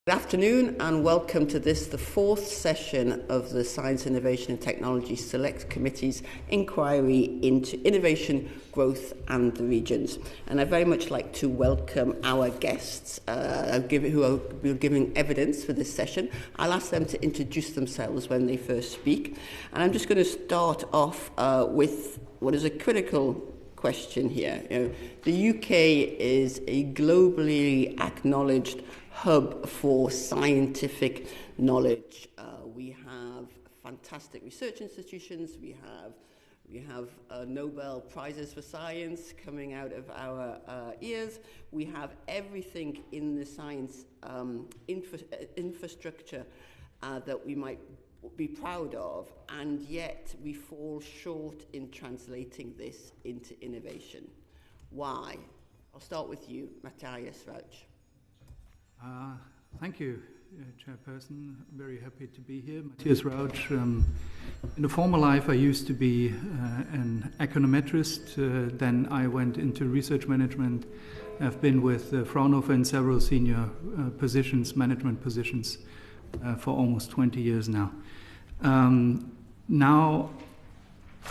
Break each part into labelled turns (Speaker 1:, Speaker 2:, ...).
Speaker 1: Good afternoon and welcome to the fourth session of the Science, Innovation and Technology Select Committee's inquiry into innovation, growth and the regions. And I'd very much like to welcome our guests who are giving evidence for this session. I'll ask them to introduce themselves when they first speak. And I'm just going to start off with what is a critical question here. The UK is a globally acknowledged hub for scientific knowledge. We have fantastic research institutions. We have Nobel Prizes for science coming out of our ears. We have everything in the science infrastructure that we might be proud of, and yet we fall short in translating this into innovation. Why? I'll start with you, Mathias, Rauch.
Speaker 2: Thank you, Chairperson. I'm very happy to be here. Mathias Rauch. In a former life, I used to be an econometrist. Then I went into research management. I've been with Fraunhofer in several senior management positions, for almost 20 years now. Now,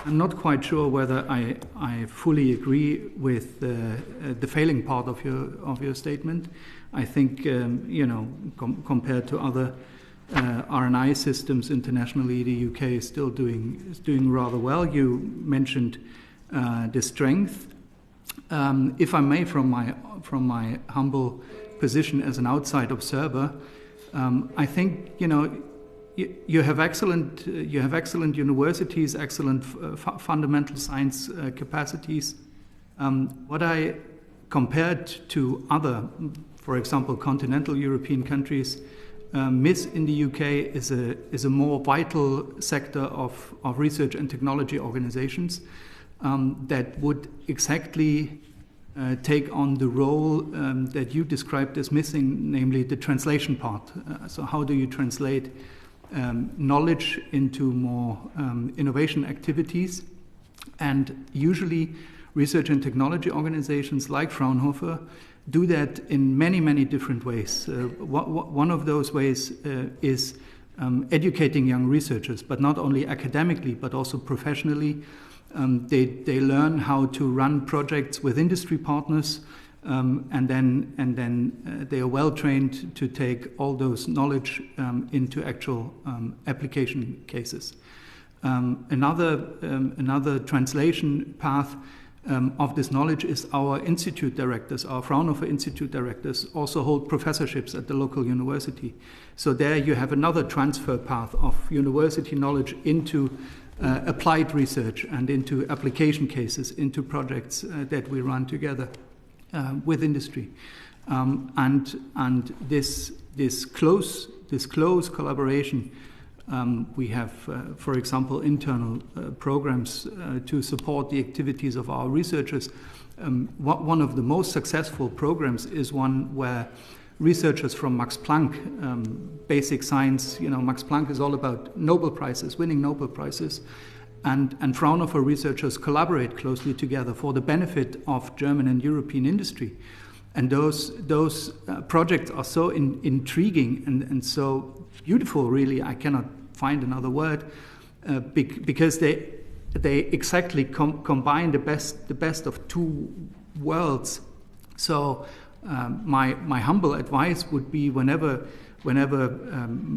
Speaker 2: I'm not quite sure whether I fully agree with the failing part of your statement. I think compared to other R&I systems internationally, the UK is still doing rather well. You mentioned the strength. If I may, from my humble position as an outside observer, I think you have excellent universities, excellent fundamental science capacities. What I compared to other, for example, continental European countries, miss in the UK is a more vital sector of research and technology organizations that would exactly take on the role that you described as missing, namely the translation part. So how do you translate knowledge into more innovation activities? And usually research and technology organizations like Fraunhofer do that in many, many different ways. One of those ways is educating young researchers, but not only academically, but also professionally. They learn how to run projects with industry partners, and then they are well trained to take all those knowledge into actual application cases. Another translation path of this knowledge is our institute directors. Our Fraunhofer institute directors also hold professorships at the local university. So there you have another transfer path of university knowledge into applied research and into application cases, into projects that we run together with industry. And this close collaboration. We have, for example, internal programs to support the activities of our researchers. One of the most successful programs is one where researchers from Max Planck, basic science, Max Planck is all about Nobel Prizes, winning Nobel Prizes, and Fraunhofer researchers collaborate closely together for the benefit of German and European industry. And those projects are so intriguing and so beautiful, really. I cannot find another word, because they exactly combine the best of two worlds. So my humble advice would be whenever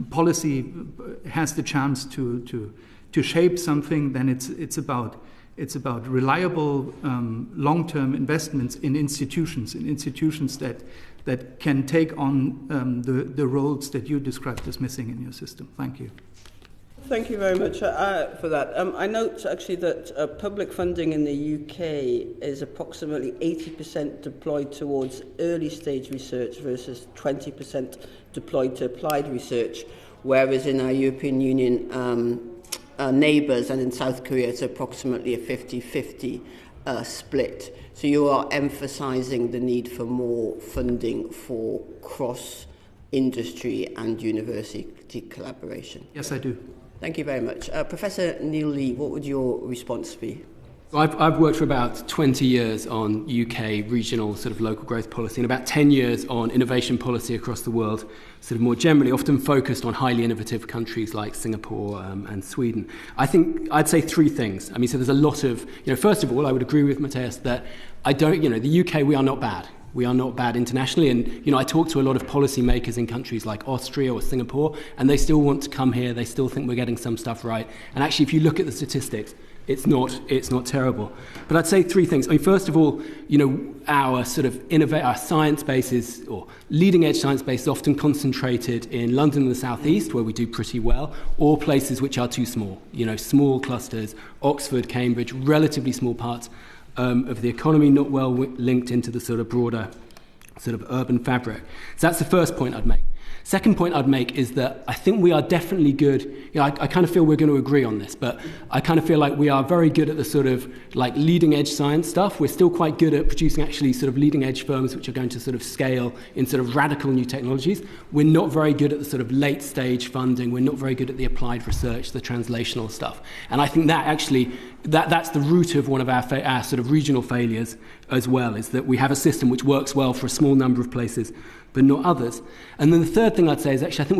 Speaker 2: policy has the chance to shape something, then it's about reliable long-term investments in institutions that can take on the roles that you described as missing in your system. Thank you.
Speaker 1: Thank you very much for that. I note actually that public funding in the UK is approximately 80% deployed towards early stage research versus 20% deployed to applied research, whereas in our European Union neighbours and in South Korea it's approximately a 50-50 split. So you are emphasising the need for more funding for cross-industry and university collaboration.
Speaker 2: Yes, I do.
Speaker 1: Thank you very much. Professor Neil Lee, what would your response be?
Speaker 3: I've worked for about 20 years on UK regional sort of local growth policy and about 10 years on innovation policy across the world, sort of more generally, often focused on highly innovative countries like Singapore and Sweden. I think I'd say three things. I mean, so there's a lot of, first of all, I would agree with Mathias that the UK, we are not bad. We are not bad internationally. And, I talk to a lot of policymakers in countries like Austria or Singapore, and they still want to come here. They still think we're getting some stuff right. And actually, if you look at the statistics, it's not terrible. But I'd say three things. I mean, first of all, our sort of our science bases or leading edge science base is often concentrated in London and the southeast, where we do pretty well, or places which are too small. Small clusters, Oxford, Cambridge, relatively small parts of the economy, not well linked into the sort of broader sort of urban fabric. So that's the first point I'd make. Second point I'd make is that I think we are definitely good. I kind of feel we're going to agree on this, but I kind of feel like we are very good at the sort of like leading edge science stuff. We're still quite good at producing actually sort of leading edge firms which are going to sort of scale in sort of radical new technologies. We're not very good at the sort of late stage funding. We're not very good at the applied research, the translational stuff. And I think that actually that's the root of one of our sort of regional failures as well, is that we have a system which works well for a small number of places but not others. And then the third thing I'd say is actually I think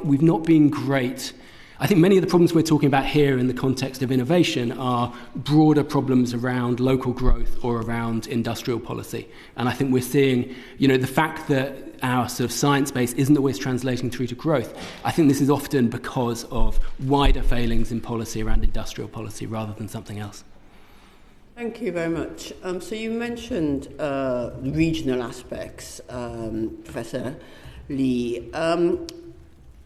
Speaker 3: we've not been great. I think many of the problems we're talking about here in the context of innovation are broader problems around local growth or around industrial policy. And I think we're seeing, the fact that our sort of science base isn't always translating through to growth. I think this is often because of wider failings in policy around industrial policy rather than something else.
Speaker 1: Thank you very much. So you mentioned regional aspects, Professor Lee.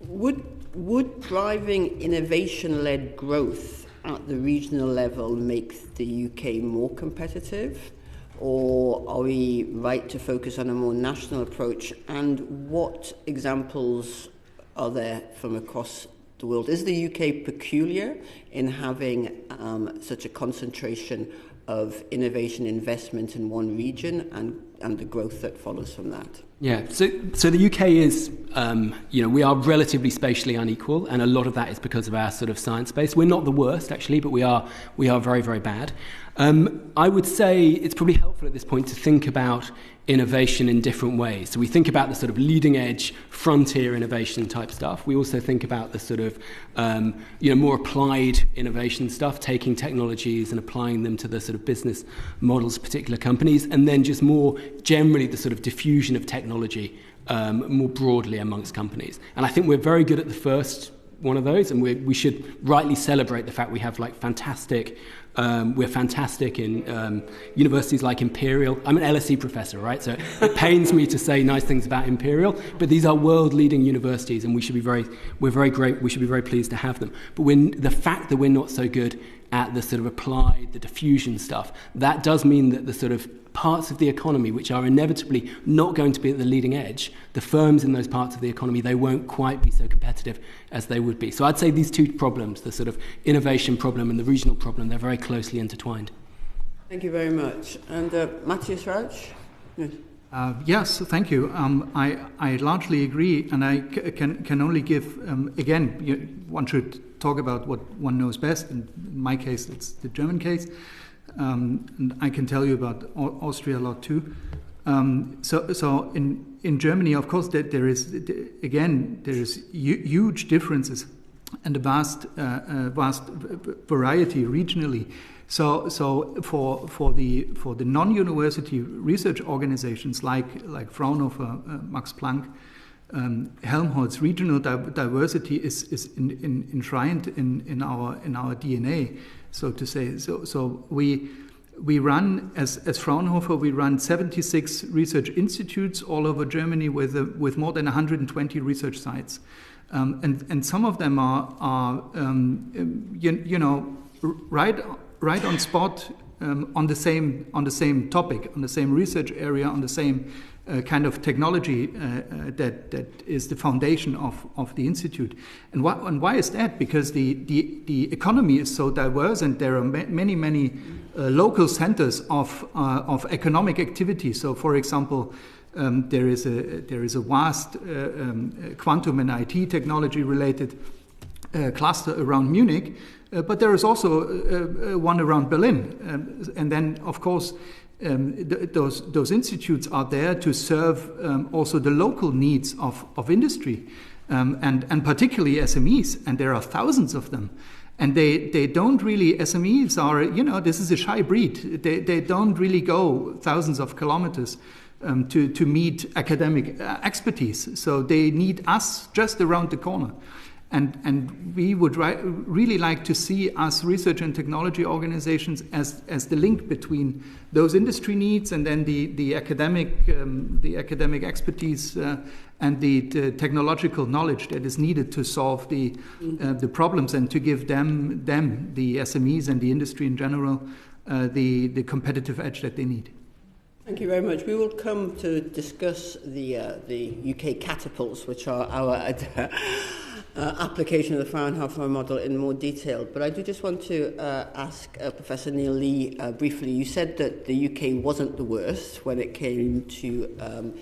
Speaker 1: Would driving innovation-led growth at the regional level make the UK more competitive? Or are we right to focus on a more national approach? And what examples are there from across the world? Is the UK peculiar in having such a concentration of innovation investment in one region and the growth that follows from that?
Speaker 3: Yeah, so the UK is, we are relatively spatially unequal, and a lot of that is because of our sort of science base. We're not the worst, actually, but we are very, very bad. I would say it's probably helpful at this point to think about innovation in different ways. So we think about the sort of leading edge frontier innovation type stuff. We also think about the sort of more applied innovation stuff, taking technologies and applying them to the sort of business models of particular companies, and then just more generally the sort of diffusion of technology more broadly amongst companies. And I think we're very good at the first one of those, and we should rightly celebrate the fact we have fantastic. We're fantastic in universities like Imperial. I'm an LSE professor, right? So it pains me to say nice things about Imperial, but these are world-leading universities, and we're very great. We should be very pleased to have them. But the fact that we're not so good at the sort of applied, the diffusion stuff, that does mean that the sort of parts of the economy which are inevitably not going to be at the leading edge, the firms in those parts of the economy, they won't quite be so competitive as they would be. So I'd say these two problems, the sort of innovation problem and the regional problem, they're very closely intertwined.
Speaker 1: Thank you very much. And Mathias Rauch? Yes.
Speaker 2: Yes, thank you. I largely agree, and I can only give, one should talk about what one knows best. In my case, it's the German case. And I can tell you about Austria a lot too. So in Germany, of course, there is huge differences and a vast variety regionally. So for the non-university research organizations like Fraunhofer, Max Planck, Helmholtz, regional diversity is enshrined in our DNA, so to say. So we run as Fraunhofer, we run 76 research institutes all over Germany with more than 120 research sites, and some of them are right on spot on the same topic, on the same research area, on the same kind of technology that is the foundation of the institute. And why is that? Because the economy is so diverse, and there are many local centers of economic activity. So, for example, there is a vast quantum and IT technology related cluster around Munich, but there is also one around Berlin. And then, of course, those institutes are there to serve also the local needs of industry, and particularly SMEs, and there are thousands of them. And they don't really, SMEs are, this is a shy breed. They don't really go thousands of kilometers to meet academic expertise. So they need us just around the corner. And we would really like to see us research and technology organizations as the link between those industry needs and then the academic expertise and the technological knowledge that is needed to solve the problems, and to give them the SMEs and the industry in general the competitive edge that they need.
Speaker 1: Thank you very much. We will come to discuss the UK catapults, which are our application of the Fraunhofer model in more detail. But I do just want to ask Professor Neil Lee briefly. You said that the UK wasn't the worst when it came to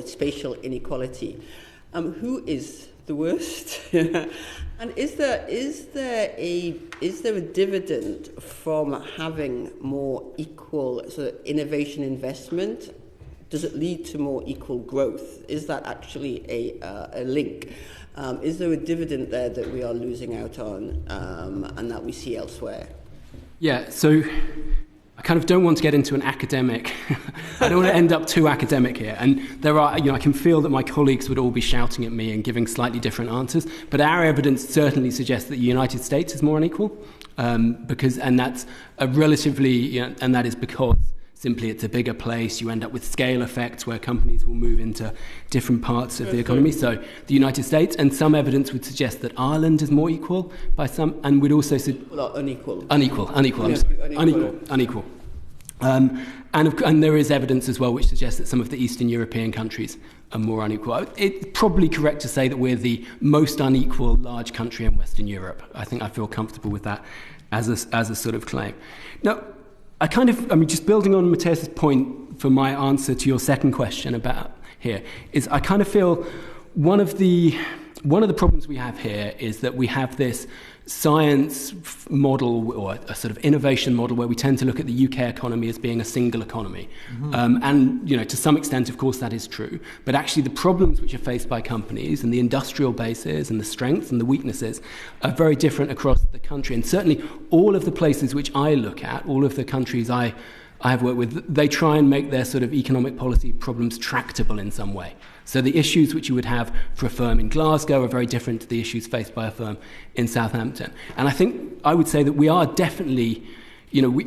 Speaker 1: spatial inequality. Who is the worst? And is there a dividend from having more equal sort of innovation investment? Does it lead to more equal growth? Is that actually a link? Is there a dividend there that we are losing out on and that we see elsewhere?
Speaker 3: Yeah, so I kind of don't want to get into an academic. I don't want to end up too academic here. And there are, I can feel that my colleagues would all be shouting at me and giving slightly different answers. But our evidence certainly suggests that the United States is more unequal, and that's a relatively, and that is because simply it's a bigger place. You end up with scale effects where companies will move into different parts of the economy. So the United States, and some evidence would suggest that Ireland is more equal by some, and would also
Speaker 1: unequal.
Speaker 3: Unequal. And there is evidence as well which suggests that some of the Eastern European countries are more unequal. It's probably correct to say that we're the most unequal large country in Western Europe. I think I feel comfortable with that as a sort of claim. Now, just building on Mathias's point for my answer to your second question about here, is I kind of feel one of the problems we have here is that we have this science model, or a sort of innovation model, where we tend to look at the UK economy as being a single economy. Mm-hmm. And to some extent, of course, that is true. But actually the problems which are faced by companies and the industrial bases and the strengths and the weaknesses are very different across the country. And certainly all of the places which I look at, all of the countries I have worked with, they try and make their sort of economic policy problems tractable in some way. So the issues which you would have for a firm in Glasgow are very different to the issues faced by a firm in Southampton. And I would say that we are definitely,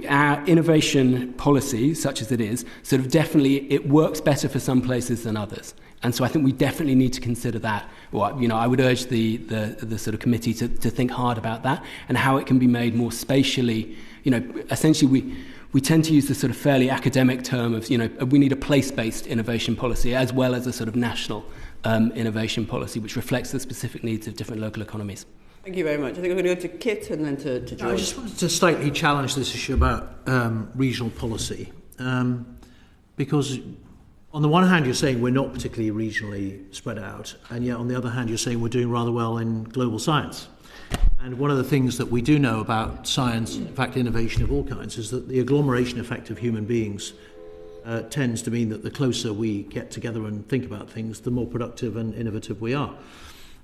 Speaker 3: our innovation policy, such as it is, sort of definitely, it works better for some places than others. And so I think we definitely need to consider that. I would urge the sort of committee to think hard about that and how it can be made more spatially. Essentially we tend to use the sort of fairly academic term of, we need a place-based innovation policy as well as a sort of national innovation policy which reflects the specific needs of different local economies.
Speaker 1: Thank you very much. I think I'm going to go to Kit and then to George.
Speaker 4: I just wanted to slightly challenge this issue about regional policy, because on the one hand you're saying we're not particularly regionally spread out, and yet on the other hand you're saying we're doing rather well in global science. And one of the things that we do know about science, in fact innovation of all kinds, is that the agglomeration effect of human beings tends to mean that the closer we get together and think about things, the more productive and innovative we are.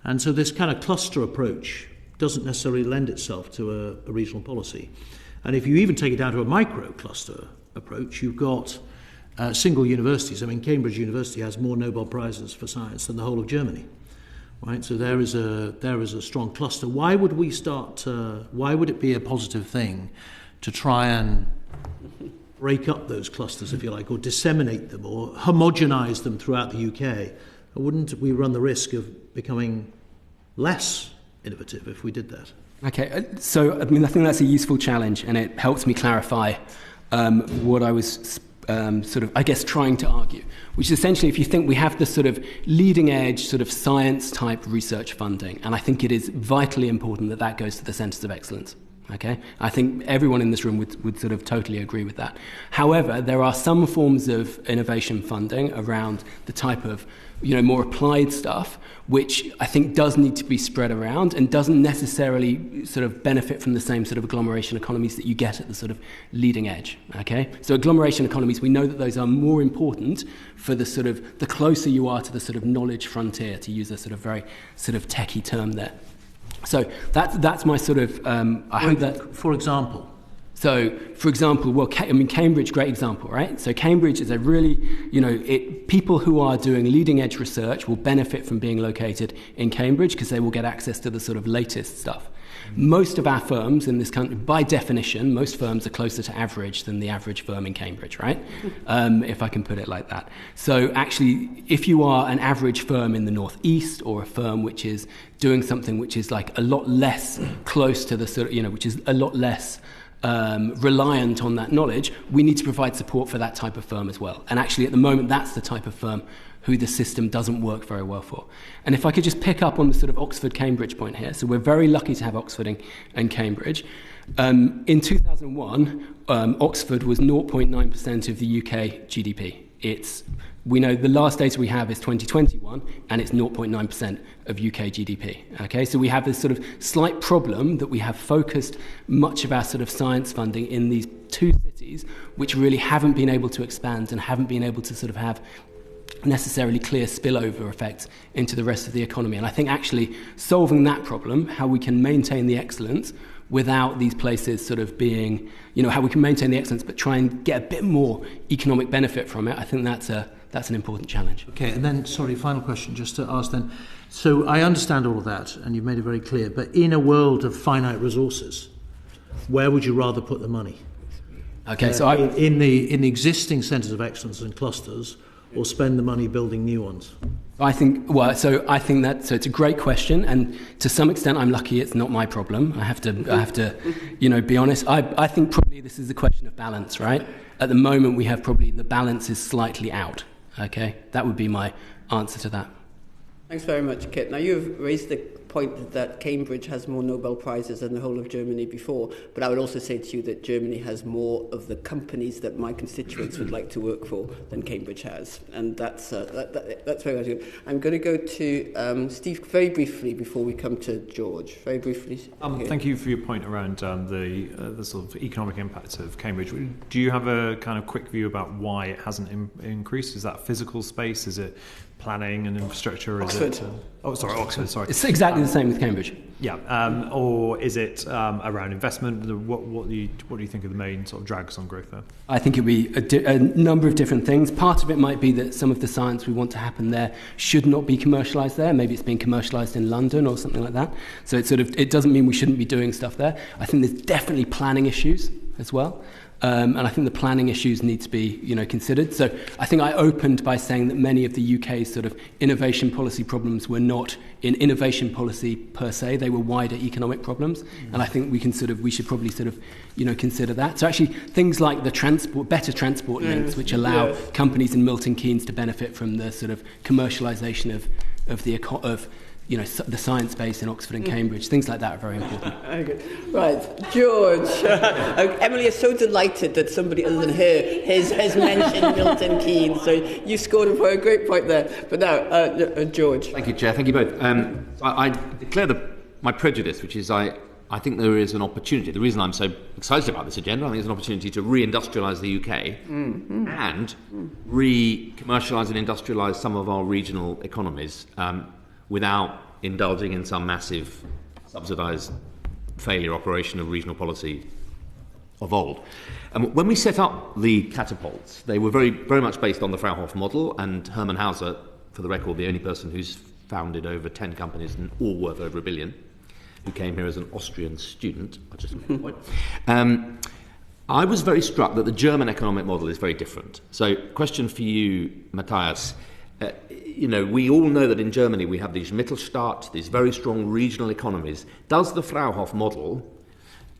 Speaker 4: And so this kind of cluster approach doesn't necessarily lend itself to a regional policy. And if you even take it down to a micro-cluster approach, you've got single universities. I mean, Cambridge University has more Nobel Prizes for science than the whole of Germany. Right, so there is a strong cluster. Why would we why would it be a positive thing to try and break up those clusters, if you like, or disseminate them, or homogenize them throughout the UK? Or wouldn't we run the risk of becoming less innovative if we did that?
Speaker 3: Okay, so I think that's a useful challenge, and it helps me clarify what I was trying to argue, which is essentially, if you think we have this sort of leading edge sort of science type research funding, and I think it is vitally important that goes to the centres of excellence. Okay, I think everyone in this room would sort of totally agree with that. However, there are some forms of innovation funding around the type of, more applied stuff, which I think does need to be spread around and doesn't necessarily sort of benefit from the same sort of agglomeration economies that you get at the sort of leading edge. Okay, so agglomeration economies, we know that those are more important for the sort of the closer you are to the sort of knowledge frontier, to use a sort of very sort of techie term there. So that's my sort of. I hope that.
Speaker 4: For example.
Speaker 3: So, for example, Cambridge, great example, right? So Cambridge is a really, people who are doing leading edge research will benefit from being located in Cambridge because they will get access to the sort of latest stuff. Most of our firms in this country, by definition, most firms are closer to average than the average firm in Cambridge, right? If I can put it like that. So actually, if you are an average firm in the Northeast or a firm which is doing something which is like a lot less close to the sort of, which is a lot less reliant on that knowledge, we need to provide support for that type of firm as well. And actually, at the moment, that's the type of firm who the system doesn't work very well for. And if I could just pick up on the sort of Oxford-Cambridge point here, so we're very lucky to have Oxford and Cambridge. In 2001, Oxford was 0.9% of the UK GDP. We know the last data we have is 2021, and it's 0.9% of UK GDP. Okay, so we have this sort of slight problem that we have focused much of our sort of science funding in these two cities, which really haven't been able to expand and haven't been able to sort of have necessarily clear spillover effects into the rest of the economy. And I think actually solving that problem, how we can maintain the excellence without these places sort of being, how we can maintain the excellence but try and get a bit more economic benefit from it, I think that's an important challenge.
Speaker 4: Okay, and then, final question just to ask then. So I understand all of that, and you've made it very clear, but in a world of finite resources, where would you rather put the money?
Speaker 3: Okay, so
Speaker 4: in the existing centres of excellence and clusters, or spend the money building new ones?
Speaker 3: I think it's a great question, and to some extent I'm lucky it's not my problem. I have to be honest. I think probably this is a question of balance, right? At the moment we have probably the balance is slightly out. Okay, that would be my answer to that.
Speaker 1: Thanks very much, Kit. Now, you've raised the point that Cambridge has more Nobel Prizes than the whole of Germany before, but I would also say to you that Germany has more of the companies that my constituents would like to work for than Cambridge has, and that's very good. I'm going to go to Steve very briefly before we come to George. Very briefly.
Speaker 5: Thank you for your point around the sort of economic impact of Cambridge. Do you have a kind of quick view about why it hasn't increased? Is that physical space? Is it planning and infrastructure?
Speaker 1: Oxford.
Speaker 5: Oxford, sorry.
Speaker 3: It's exactly the same with Cambridge.
Speaker 5: Yeah, or is it around investment? What do you think are the main sort of drags on growth there?
Speaker 3: I think it'd be a number of different things. Part of it might be that some of the science we want to happen there should not be commercialised there. Maybe it's being commercialised in London or something like that. So it doesn't mean we shouldn't be doing stuff there. I think there's definitely planning issues as well. And I think the planning issues need to be, considered. So I think I opened by saying that many of the UK's sort of innovation policy problems were not in innovation policy per se; they were wider economic problems. And I think we should probably consider that. So actually, things like the better transport links, which allow companies in Milton Keynes to benefit from the sort of commercialisation of the science base in Oxford and Cambridge, things like that are very important.
Speaker 1: Very good. Right, George. Emily is so delighted that somebody other than her has mentioned Milton Keynes, so you scored a great point there. But now, George.
Speaker 6: Thank you, Chair. Thank you both. I declare my prejudice, which is I think there is an opportunity. The reason I'm so excited about this agenda, I think there's an opportunity to re-industrialise the UK and re-commercialise and industrialise some of our regional economies without indulging in some massive subsidised failure operation of regional policy of old. When we set up the catapults, they were very, very much based on the Fraunhofer model, and Hermann Hauser, for the record, the only person who's founded over 10 companies and all worth over $1 billion, who came here as an Austrian student. I just make a point. I was very struck that the German economic model is very different. So, question for you, Mathias. We all know that in Germany we have these Mittelstaat, these very strong regional economies. Does the Fraunhofer model,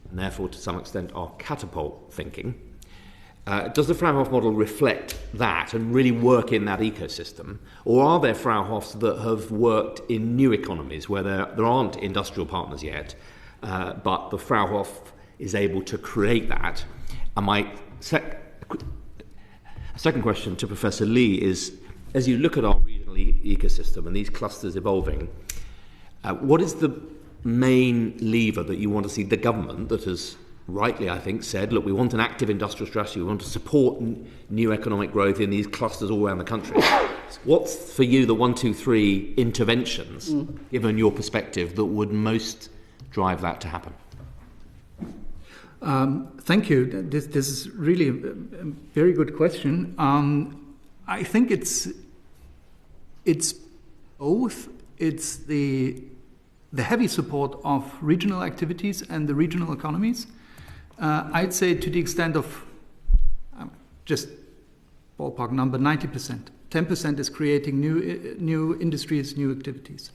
Speaker 6: and therefore to some extent our catapult thinking, does the Fraunhofer model reflect that and really work in that ecosystem? Or are there Fraunhofers that have worked in new economies where there aren't industrial partners yet, but the Fraunhofer is able to create that. And my second question to Professor Lee is, as you look at our regional ecosystem and these clusters evolving, what is the main lever that you want to see the government, that has rightly, I think, said, look, we want an active industrial strategy, we want to support new economic growth in these clusters all around the country. What's, for you, the 1, 2, 3 interventions, given your perspective, that would most drive that to happen?
Speaker 2: Thank you. This is really a very good question. I think it's both. It's the heavy support of regional activities and the regional economies. I'd say to the extent of, just ballpark number, 90%. 10% is creating new industries, new activities.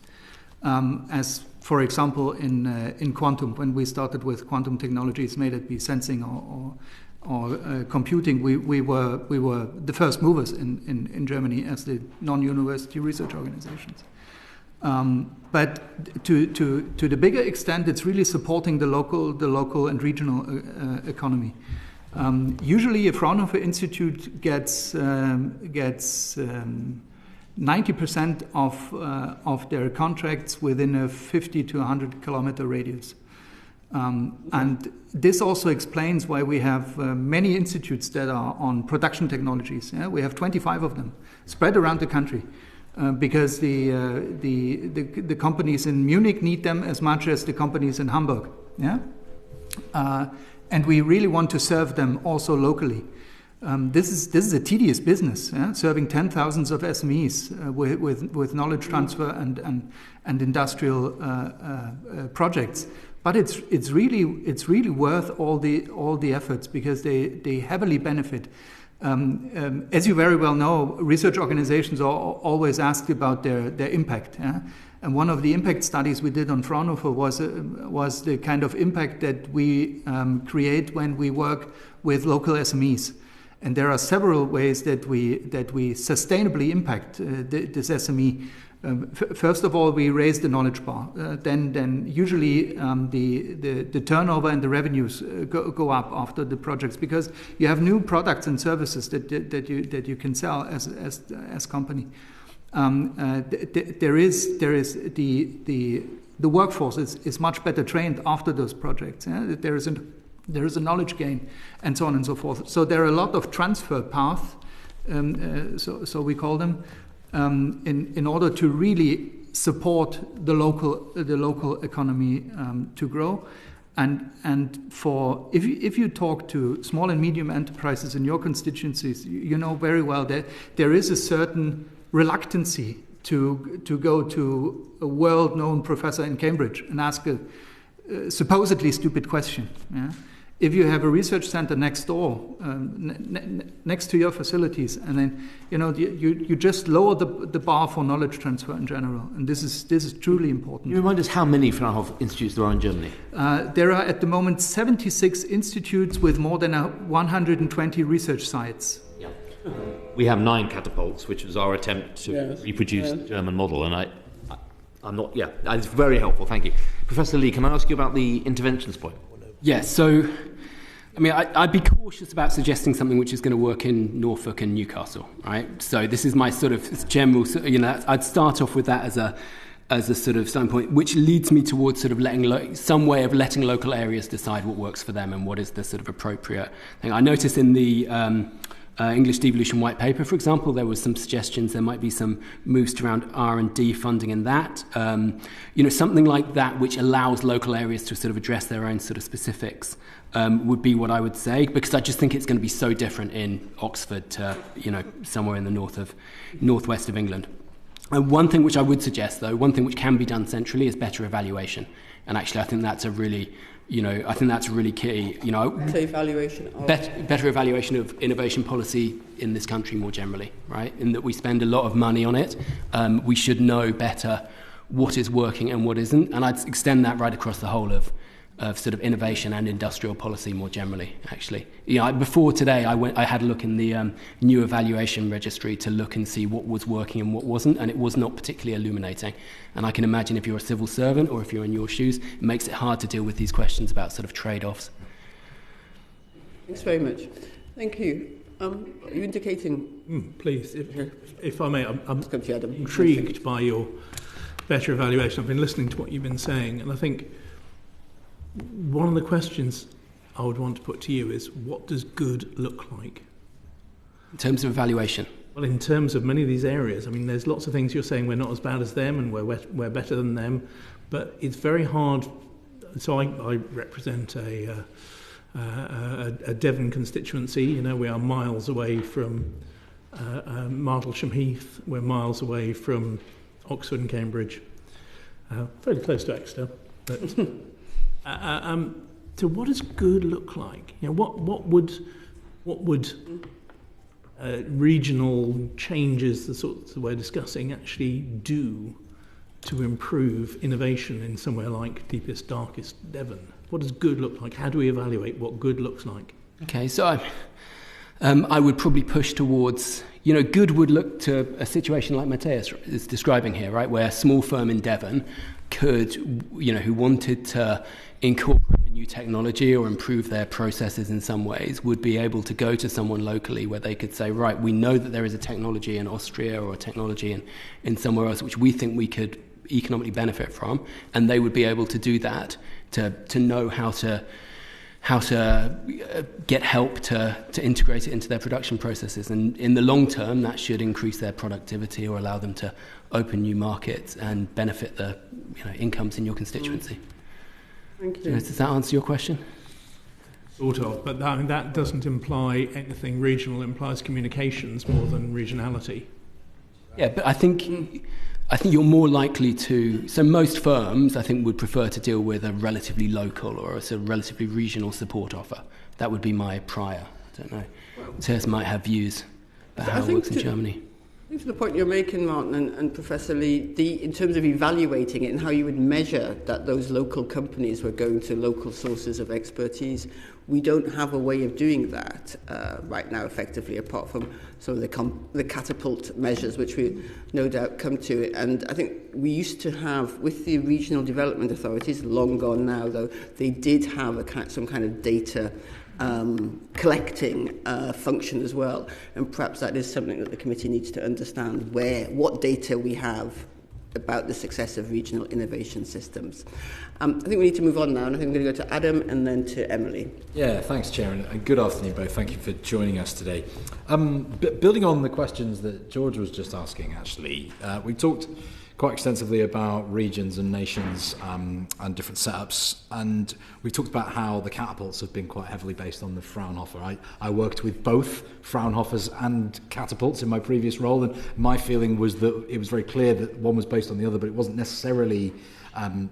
Speaker 2: As, for example, in quantum, when we started with quantum technologies, may it be sensing or computing, we were the first movers in Germany as the non-university research organizations. But to the bigger extent, it's really supporting the local and regional economy. Usually, a Fraunhofer Institute gets 90% of their contracts within a 50 to 100 kilometer radius. And this also explains why we have many institutes that are on production technologies. Yeah? We have 25 of them spread around the country. Because the companies in Munich need them as much as the companies in Hamburg, yeah, and we really want to serve them also locally. This is a tedious business, yeah? Serving 10,000s of SMEs with knowledge transfer and industrial projects. But it's really worth all the efforts, because they heavily benefit. As you very well know, research organizations are always asked about their impact. Yeah? And one of the impact studies we did on Fraunhofer was the kind of impact that we create when we work with local SMEs. And there are several ways that we sustainably impact this SME. First of all, we raise the knowledge bar. Then usually the turnover and the revenues go up after the projects, because you have new products and services that you can sell as company. There is the workforce is much better trained after those projects. Yeah? There is a knowledge gain, and so on and so forth. So there are a lot of transfer paths, so we call them. In order to really support the local economy to grow, and for if you talk to small and medium enterprises in your constituencies, you know very well that there is a certain reluctancy to go to a world-known professor in Cambridge and ask a supposedly stupid question. Yeah? If you have a research center next door, next to your facilities, and then you just lower the bar for knowledge transfer in general, and this is truly important.
Speaker 6: Can you remind us how many Fraunhofer institutes there are in Germany?
Speaker 2: There are at the moment 76 institutes with more than 120 research sites.
Speaker 6: Yeah. We have 9 catapults, which was our attempt to reproduce the German model, and I'm not. Yeah, it's very helpful. Thank you, Professor Lee. Can I ask you about the interventions point?
Speaker 3: Yes, so, I mean, I'd be cautious about suggesting something which is going to work in Norfolk and Newcastle, right? So this is my sort of general, I'd start off with that as a sort of standpoint, which leads me towards sort of some way of letting local areas decide what works for them and what is the sort of appropriate thing. I noticed in the English Devolution White Paper, for example, there was some suggestions there might be some moves around R&D funding in that. Something like that which allows local areas to sort of address their own sort of specifics would be what I would say, because I just think it's going to be so different in Oxford to, somewhere in the northwest of England. One thing which I would suggest, though, one thing which can be done centrally is better evaluation. And actually, I think that's a really key. Better evaluation of innovation policy in this country more generally, right? In that we spend a lot of money on it. We should know better what is working and what isn't. And I'd extend that right across the whole of sort of innovation and industrial policy more generally, actually. Before today, I had a look in the new evaluation registry to look and see what was working and what wasn't, and it was not particularly illuminating. And I can imagine if you're a civil servant or if you're in your shoes, it makes it hard to deal with these questions about sort of trade-offs
Speaker 1: Thanks very much. Thank you. Are you indicating?
Speaker 4: Please, if I may, I'm
Speaker 1: Come to you, Adam.
Speaker 4: intrigued by your better evaluation. I've been listening to what you've been saying, and I think one of the questions I would want to put to you is, what does good look like?
Speaker 3: In terms of evaluation?
Speaker 4: Well, in terms of many of these areas, I mean, there's lots of things you're saying we're not as bad as them and we're better than them, but it's very hard. So I represent a Devon constituency. You know, we are miles away from Martlesham Heath. We're miles away from Oxford and Cambridge, fairly close to Exeter. But so, what does good look like? You know, what would regional changes, the sorts that we're discussing, actually do to improve innovation in somewhere like deepest, darkest Devon? What does good look like? How do we evaluate what good looks like?
Speaker 3: Okay, so I would probably push towards, good would look to a situation like Mathias is describing here, right, where a small firm in Devon could, who wanted to incorporate a new technology or improve their processes in some ways, would be able to go to someone locally where they could say, right, we know that there is a technology in Austria or a technology in somewhere else which we think we could economically benefit from, and they would be able to do that, to know how to get help to integrate it into their production processes. And in the long term, that should increase their productivity or allow them to open new markets and benefit the incomes in your constituency.
Speaker 1: Thank you.
Speaker 3: Does that answer your question?
Speaker 4: Sort of, but that doesn't imply anything regional. It implies communications more than regionality.
Speaker 3: Yeah, but I think you're more likely to. So most firms, I think, would prefer to deal with a relatively local or a sort of relatively regional support offer. That would be my prior. I don't know. Mathias might have views about how it works in Germany.
Speaker 1: I think to the point you're making, Martin and Professor Lee, in terms of evaluating it and how you would measure that those local companies were going to local sources of expertise, we don't have a way of doing that right now effectively, apart from some of the catapult measures, which we no doubt come to it. And I think we used to have, with the regional development authorities, long gone now though, they did have some kind of data collecting function as well, and perhaps that is something that the committee needs to understand, what data we have about the success of regional innovation systems. I think we need to move on now, and I think I'm going to go to Adam and then to Emily.
Speaker 7: Yeah, thanks, Chair, and good afternoon both. Thank you for joining us today. Building on the questions that George was just asking, actually, we talked quite extensively about regions and nations and different setups, and we talked about how the catapults have been quite heavily based on the Fraunhofer. I worked with both Fraunhofers and catapults in my previous role, and my feeling was that it was very clear that one was based on the other, but it wasn't necessarily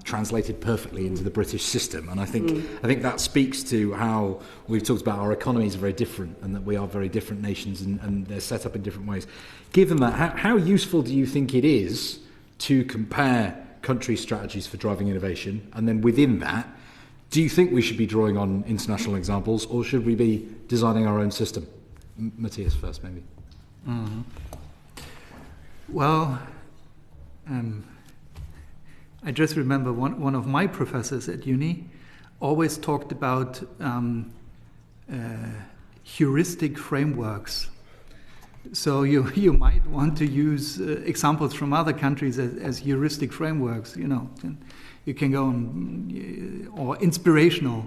Speaker 7: translated perfectly into the British system. And I think that speaks to how we've talked about our economies are very different, and that we are very different nations, and they're set up in different ways. Given that, how useful do you think it is to compare country strategies for driving innovation? And then within that, do you think we should be drawing on international examples, or should we be designing our own system? Mathias first, maybe.
Speaker 2: Mm-hmm. Well, I just remember one of my professors at uni always talked about heuristic frameworks. So you might want to use examples from other countries as heuristic frameworks. You can go on, or inspirational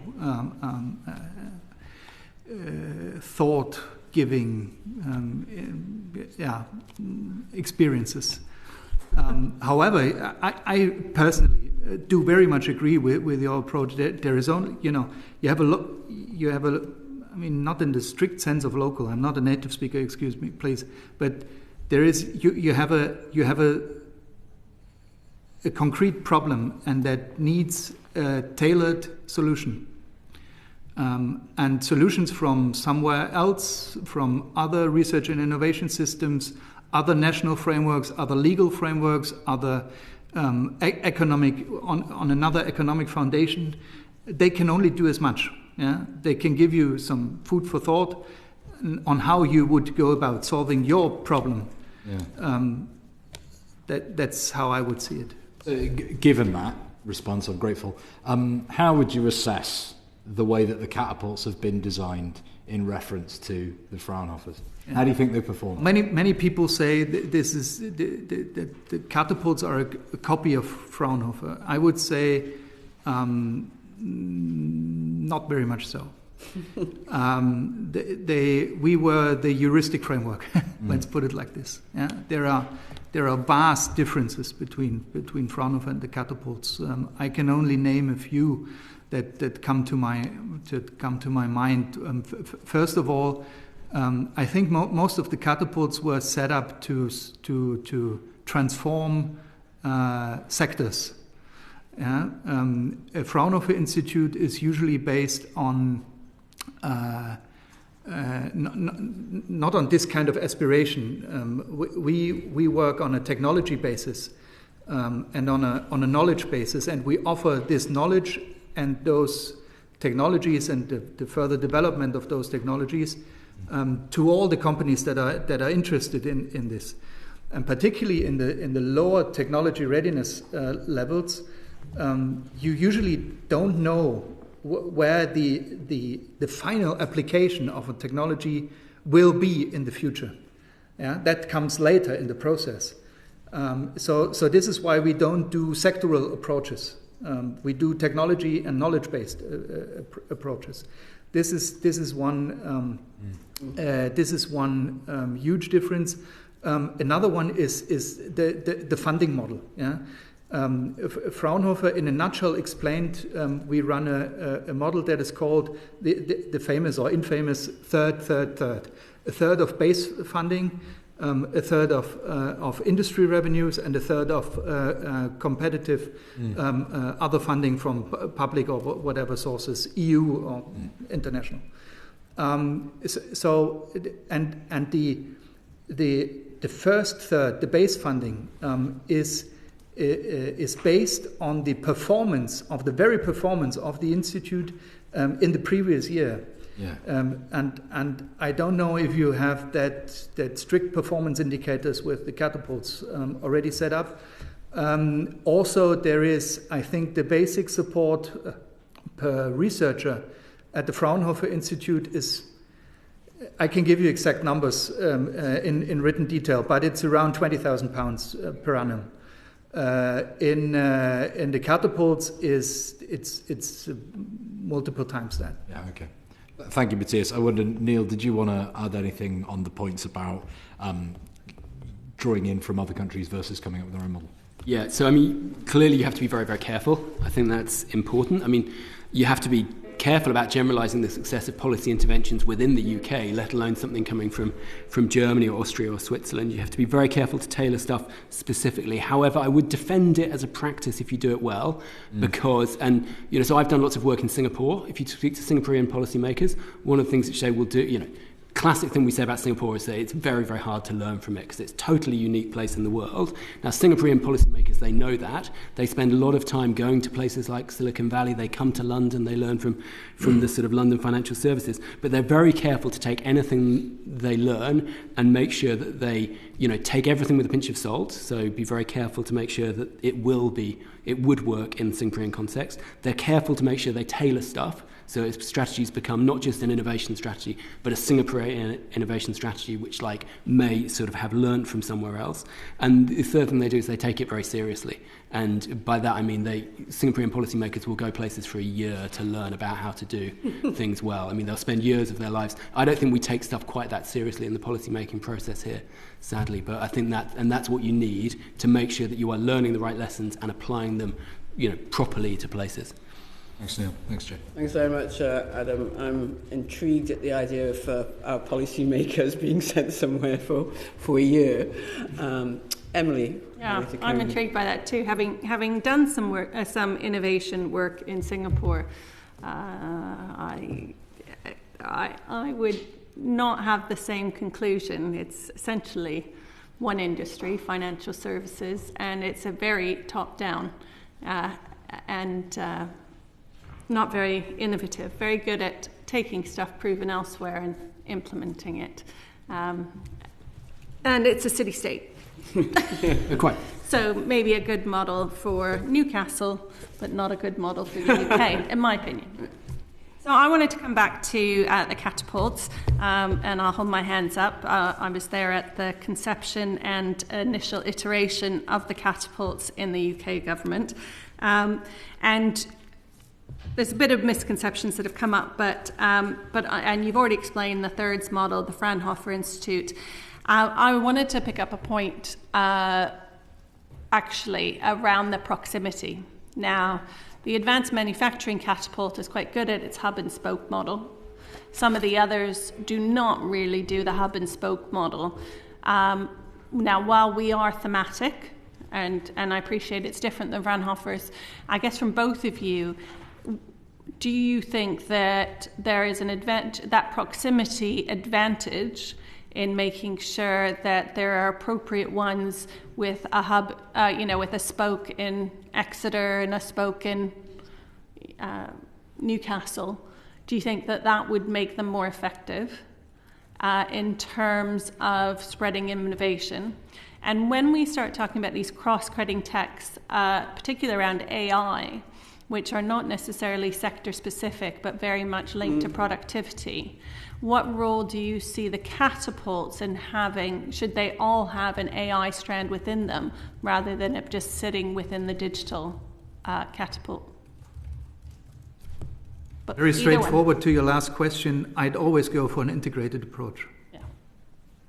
Speaker 2: thought-giving experiences. However, I personally do very much agree with your approach. There is only, you have a I mean, not in the strict sense of local. I'm not a native speaker, excuse me, please. But there is, you have a concrete problem, and that needs a tailored solution. And solutions from somewhere else, from other research and innovation systems, other national frameworks, other legal frameworks, other economic, on another economic foundation, they can only do as much. Yeah? They can give you some food for thought on how you would go about solving your problem. Yeah. That's how I would see it.
Speaker 7: Given that response, I'm grateful. How would you assess the way that the catapults have been designed in reference to the Fraunhofers? How do you think they perform?
Speaker 2: Many people say this is the catapults are a copy of Fraunhofer. I would say not very much so. We were the heuristic framework. Let's put it like this. Yeah? There are vast differences between Fraunhofer and the catapults. I can only name a few that come to my mind. First of all, I think most of the catapults were set up to transform sectors. Yeah? A Fraunhofer Institute is usually based on not on this kind of aspiration. We work on a technology basis and on a knowledge basis, and we offer this knowledge and those technologies and the further development of those technologies to all the companies that are interested in this, and particularly in the lower technology readiness levels. You usually don't know where the final application of a technology will be in the future. Yeah, that comes later in the process. So this is why we don't do sectoral approaches. We do technology and knowledge-based approaches. This is one huge difference. Another one is the funding model. Yeah. Fraunhofer, in a nutshell, explained we run a model that is called the famous or infamous third. A third of base funding, a third of industry revenues, and a third of competitive other funding from public or whatever sources, EU or international. The first third, the base funding, is based on the performance of the institute in the previous year.
Speaker 7: Yeah.
Speaker 2: And I don't know if you have that strict performance indicators with the catapults already set up. Also, there is, I think, the basic support per researcher at the Fraunhofer Institute is, I can give you exact numbers in written detail, but it's around £20,000 per annum. In the catapults, it's multiple times that.
Speaker 7: Yeah. Okay. Thank you, Mathias. I wonder, Neil, did you want to add anything on the points about drawing in from other countries versus coming up with their own model?
Speaker 3: Yeah, so I mean, clearly you have to be very, very careful. I think that's important. I mean, you have to be careful about generalising the success of policy interventions within the UK, let alone something coming from Germany or Austria or Switzerland. You have to be very careful to tailor stuff specifically. However, I would defend it as a practice if you do it well, because, and you know, so I've done lots of work in Singapore. If you speak to Singaporean policymakers, one of the things that they will do, you know, classic thing we say about Singapore is that it's very, very hard to learn from it because it's a totally unique place in the world. Now, Singaporean policymakers, they know that. They spend a lot of time going to places like Silicon Valley. They come to London. They learn from the sort of London financial services. But they're very careful to take anything they learn and make sure that they, you know, take everything with a pinch of salt. So be very careful to make sure that it would work in the Singaporean context. They're careful to make sure they tailor stuff. So its strategies become not just an innovation strategy, but a Singaporean innovation strategy, which like may sort of have learned from somewhere else. And the third thing they do is they take it very seriously. And by that I mean Singaporean policymakers will go places for a year to learn about how to do things well. I mean, they'll spend years of their lives. I don't think we take stuff quite that seriously in the policy-making process here, sadly. But I think that's what you need to make sure that you are learning the right lessons and applying them, you know, properly to places.
Speaker 7: Thanks, Neil. Thanks, Jay.
Speaker 1: Thanks very much, Adam. I'm intrigued at the idea of our policymakers being sent somewhere for a year. Emily?
Speaker 8: Yeah, I'm intrigued by that too. Having done some work, some innovation work in Singapore, I would not have the same conclusion. It's essentially one industry, financial services, and it's a very top-down and not very innovative, very good at taking stuff proven elsewhere and implementing it. And it's a city-state.
Speaker 3: Quite.
Speaker 8: So maybe a good model for Newcastle, but not a good model for the UK, in my opinion. So I wanted to come back to the catapults, and I'll hold my hands up. I was there at the conception and initial iteration of the catapults in the UK government. And there's a bit of misconceptions that have come up, and you've already explained the thirds model, the Fraunhofer Institute. I wanted to pick up a point actually around the proximity. Now, the advanced manufacturing catapult is quite good at its hub and spoke model. Some of the others do not really do the hub and spoke model. Now, while we are thematic, and I appreciate it's different than Fraunhofer's, I guess from both of you, do you think that there is that proximity advantage in making sure that there are appropriate ones with a hub, with a spoke in Exeter and a spoke in Newcastle? Do you think that would make them more effective in terms of spreading innovation? And when we start talking about these cross-cutting techs, particularly around AI, which are not necessarily sector-specific, but very much linked to productivity, what role do you see the catapults in having? Should they all have an AI strand within them rather than it just sitting within the digital catapult? But
Speaker 2: very straightforward to your last question, I'd always go for an integrated approach.
Speaker 8: Yeah.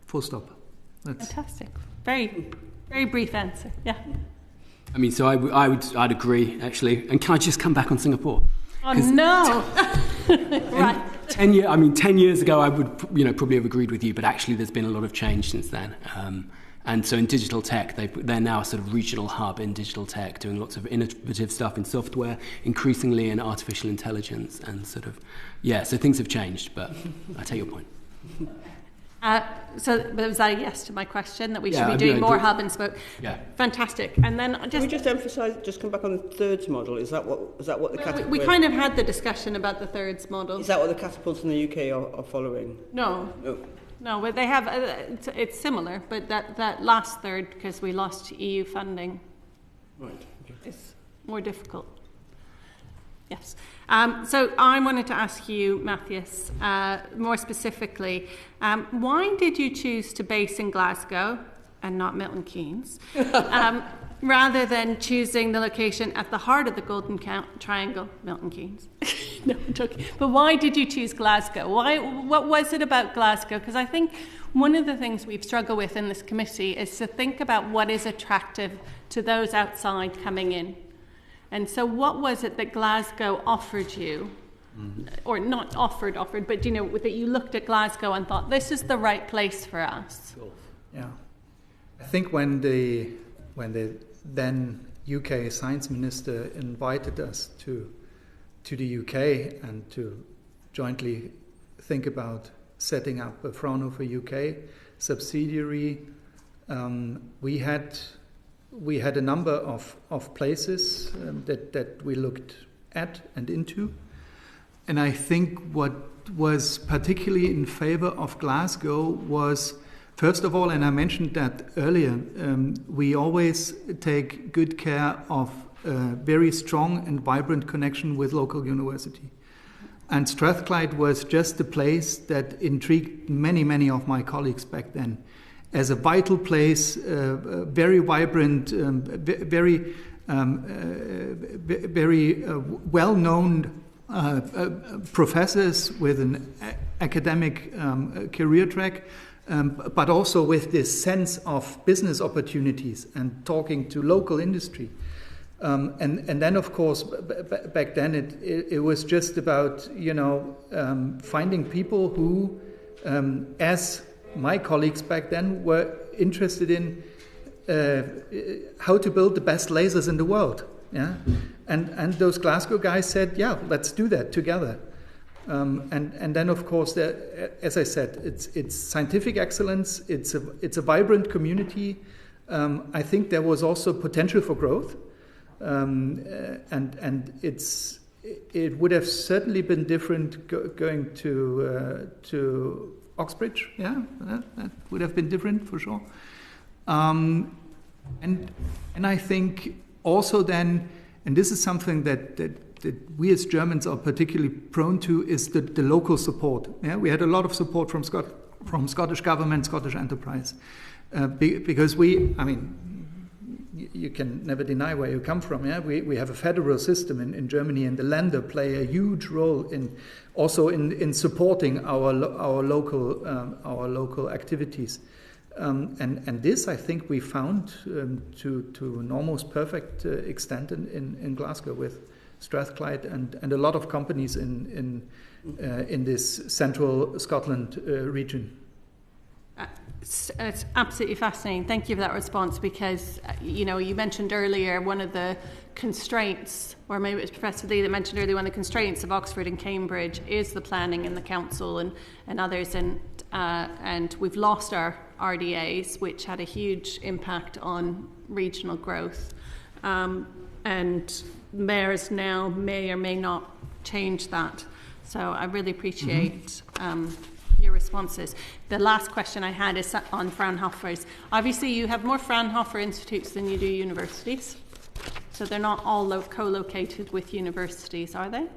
Speaker 2: Full stop.
Speaker 8: Fantastic. Very, very brief answer. Yeah.
Speaker 3: I mean, so I'd agree, actually. And can I just come back on Singapore?
Speaker 8: Oh, no. Right.
Speaker 3: 10 years ago, I would probably have agreed with you, but actually there's been a lot of change since then. And so in digital tech, they're now a sort of regional hub in digital tech, doing lots of innovative stuff in software, increasingly in artificial intelligence, and so things have changed, but I take your point.
Speaker 8: So was that a yes to my question, that we should be doing more hub and spoke?
Speaker 3: Yeah.
Speaker 8: Fantastic. And then
Speaker 1: Can we just emphasise, just come back on the thirds model? Is that what the catapult?
Speaker 8: We kind of had the discussion about the thirds model.
Speaker 1: Is that what the catapults in the UK are following?
Speaker 8: No, but they have. It's similar, but that last third, because we lost EU funding,
Speaker 1: Right. Okay.
Speaker 8: is more difficult. Yes. So I wanted to ask you, Mathias, more specifically, why did you choose to base in Glasgow and not Milton Keynes, rather than choosing the location at the heart of the Golden Triangle, Milton Keynes? No, I'm joking. But why did you choose Glasgow? What was it about Glasgow? Because I think one of the things we've struggled with in this committee is to think about what is attractive to those outside coming in. And so what was it that Glasgow offered you, or not offered, but, that you looked at Glasgow and thought, this is the right place for us?
Speaker 2: Yeah. I think when the then UK science minister invited us to the UK and to jointly think about setting up a Fraunhofer UK subsidiary, we had a number of places that we looked at and into. And I think what was particularly in favor of Glasgow was, first of all, and I mentioned that earlier, we always take good care of a very strong and vibrant connection with local university. And Strathclyde was just the place that intrigued many, many of my colleagues back then, as a vital place, very vibrant, very well-known professors with an academic career track, but also with this sense of business opportunities and talking to local industry. And then, of course, back then it was just about finding people who, as my colleagues back then, were interested in how to build the best lasers in the world. Yeah, and those Glasgow guys said, "Yeah, let's do that together." And then, of course, as I said, it's scientific excellence. It's a vibrant community. I think there was also potential for growth, and it would have certainly been different going to Oxbridge, yeah, that would have been different for sure. And I think also then, and this is something that that we as Germans are particularly prone to is the local support. Yeah? We had a lot of support from Scottish government, Scottish enterprise, because you can never deny where you come from. Yeah, we have a federal system in Germany, and the Länder play a huge role in supporting our local activities. And this, I think, we found to an almost perfect extent in Glasgow with Strathclyde and a lot of companies in this central Scotland region.
Speaker 8: It's absolutely fascinating. Thank you for that response, because you mentioned earlier one of the constraints, or maybe it was Professor Lee that mentioned earlier, one of the constraints of Oxford and Cambridge is the planning and the council and others, and we've lost our RDAs, which had a huge impact on regional growth, and mayors now may or may not change that. So I really appreciate your responses. The last question I had is on Fraunhofers. Obviously, you have more Fraunhofer institutes than you do universities, so they're not all co-located with universities, are they?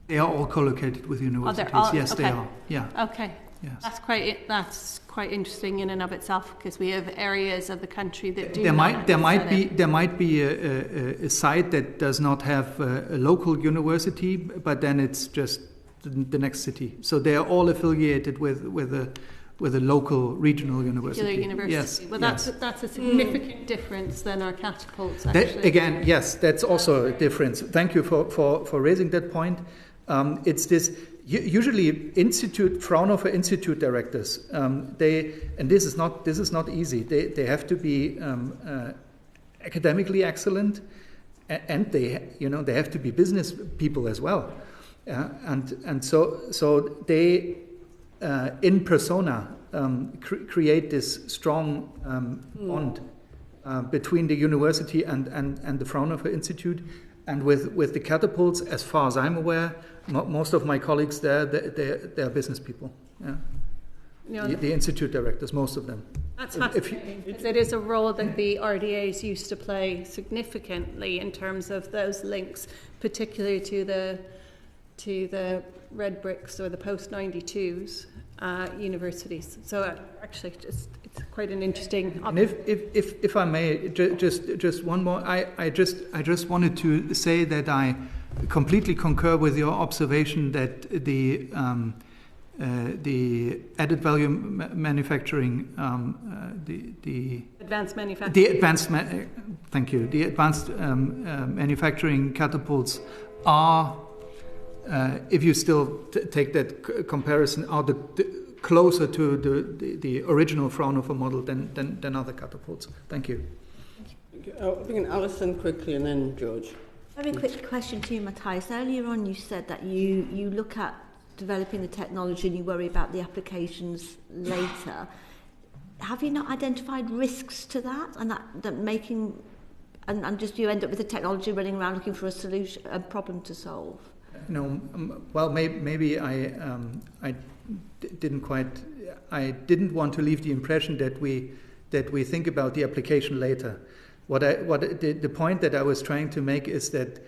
Speaker 2: They are all co-located with universities. Yes, okay. They are. Yeah.
Speaker 8: Okay.
Speaker 2: Yes.
Speaker 8: That's quite interesting in and of itself, because we have areas of the country that do.
Speaker 2: There might be a site that does not have a local university, but then it's just the next city. So they are all affiliated with a local regional university. Yes.
Speaker 8: Well, that's a significant difference than our catapults. Actually.
Speaker 2: Yes, that's also a difference. Thank you for raising that point. It's this. Usually, Fraunhofer Institute directors, this is not easy. They have to be academically excellent, and they have to be business people as well. And so they in persona create this strong bond between the university and the Fraunhofer Institute. And with the catapults, as far as I'm aware, most of my colleagues there, they're business people. Yeah. The institute directors, most of them.
Speaker 8: That's fascinating. It is a role that the RDAs used to play significantly in terms of those links, particularly to the red bricks or the post-92s universities. So actually, it's quite an interesting.
Speaker 2: And if I may, just one more. I just wanted to say that I completely concur with your observation that the added value manufacturing, the advanced manufacturing, the advanced manufacturing catapults are, if you still take that comparison, are the closer to the original Fraunhofer model than other catapults. Thank you.
Speaker 1: I'll bring in Alison quickly and then George.
Speaker 9: Very quick question to you, Mathias. Earlier on you said that you look at developing the technology and you worry about the applications later. Have you not identified risks to that, and that making and just you end up with the technology running around looking for a solution, a problem to solve?
Speaker 2: No, well, maybe I didn't want to leave the impression that we think about the application later. The point that I was trying to make is that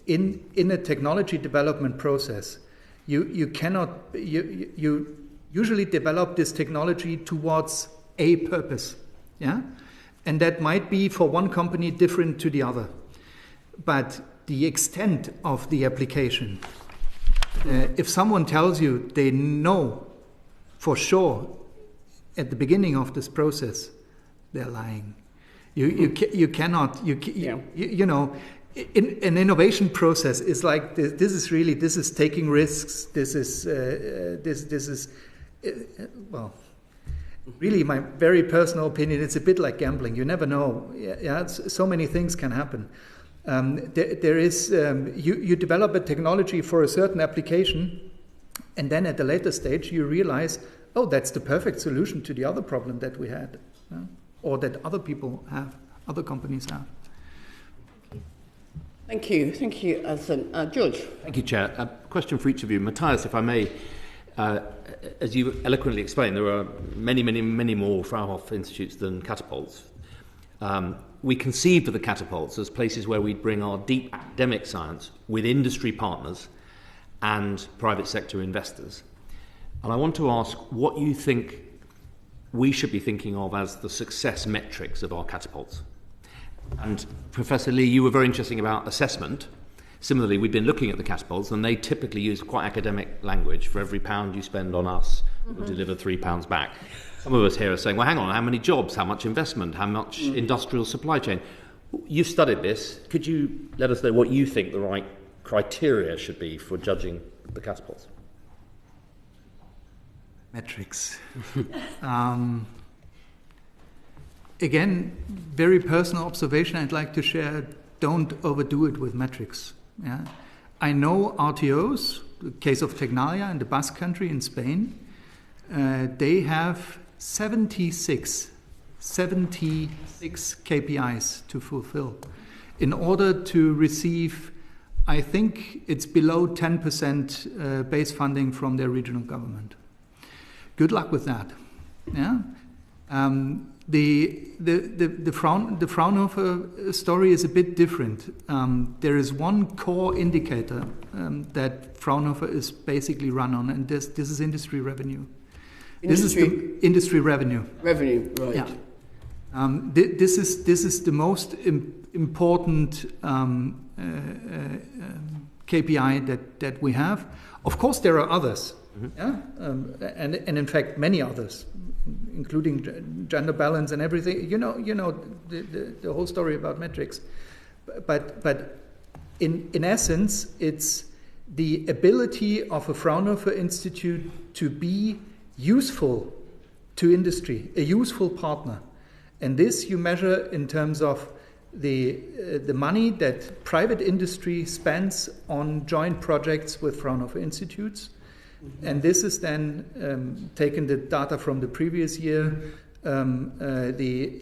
Speaker 2: in a technology development process, you usually develop this technology towards a purpose, yeah, and that might be for one company different to the other, but the extent of the application. If someone tells you they know for sure at the beginning of this process, they're lying. You cannot. You know, in an innovation process is like this. This is taking risks. This is well, really my very personal opinion. It's a bit like gambling. You never know. Yeah, so many things can happen. There is you develop a technology for a certain application, and then at a later stage you realize, oh, that's the perfect solution to the other problem that we had, or that other people have, other companies have.
Speaker 1: Thank you, Alison. George.
Speaker 6: Thank you, Chair. A question for each of you. Mathias, if I may, as you eloquently explained, there are many more Fraunhofer institutes than catapults. we conceived of the catapults as places where we'd bring our deep academic science with industry partners and private sector investors. And I want to ask what you think we should be thinking of as the success metrics of our catapults. And Professor Lee, you were very interesting about assessment. Similarly, we've been looking at the catapults, and they typically use quite academic language. For every £1 you spend on us, we'll deliver £3 back. Some of us here are saying, well, hang on, how many jobs, how much investment, how much industrial supply chain? You've studied this. Could you let us know what you think the right criteria should be for judging the catapults?
Speaker 2: Metrics. Again, very personal observation I'd like to share. Don't overdo it with metrics. Yeah? I know RTOs, the case of Tecnalia in the Basque Country in Spain, they have 76 KPIs to fulfill in order to receive, I think it's below 10% base funding from their regional government. Good luck with that. Yeah. The Fraunhofer story is a bit different. There is one core indicator that Fraunhofer is basically run on, and this is industry revenue. This is the industry revenue.
Speaker 1: Revenue, right.
Speaker 2: Yeah. This is the most important KPI that we have. Of course, there are others. Yeah, and in fact many others, including gender balance and everything. You know the whole story about metrics, but in essence, it's the ability of a Fraunhofer Institute to be useful to industry, a useful partner, and this you measure in terms of the money that private industry spends on joint projects with Fraunhofer Institutes. And this is then taken the data from the previous year, the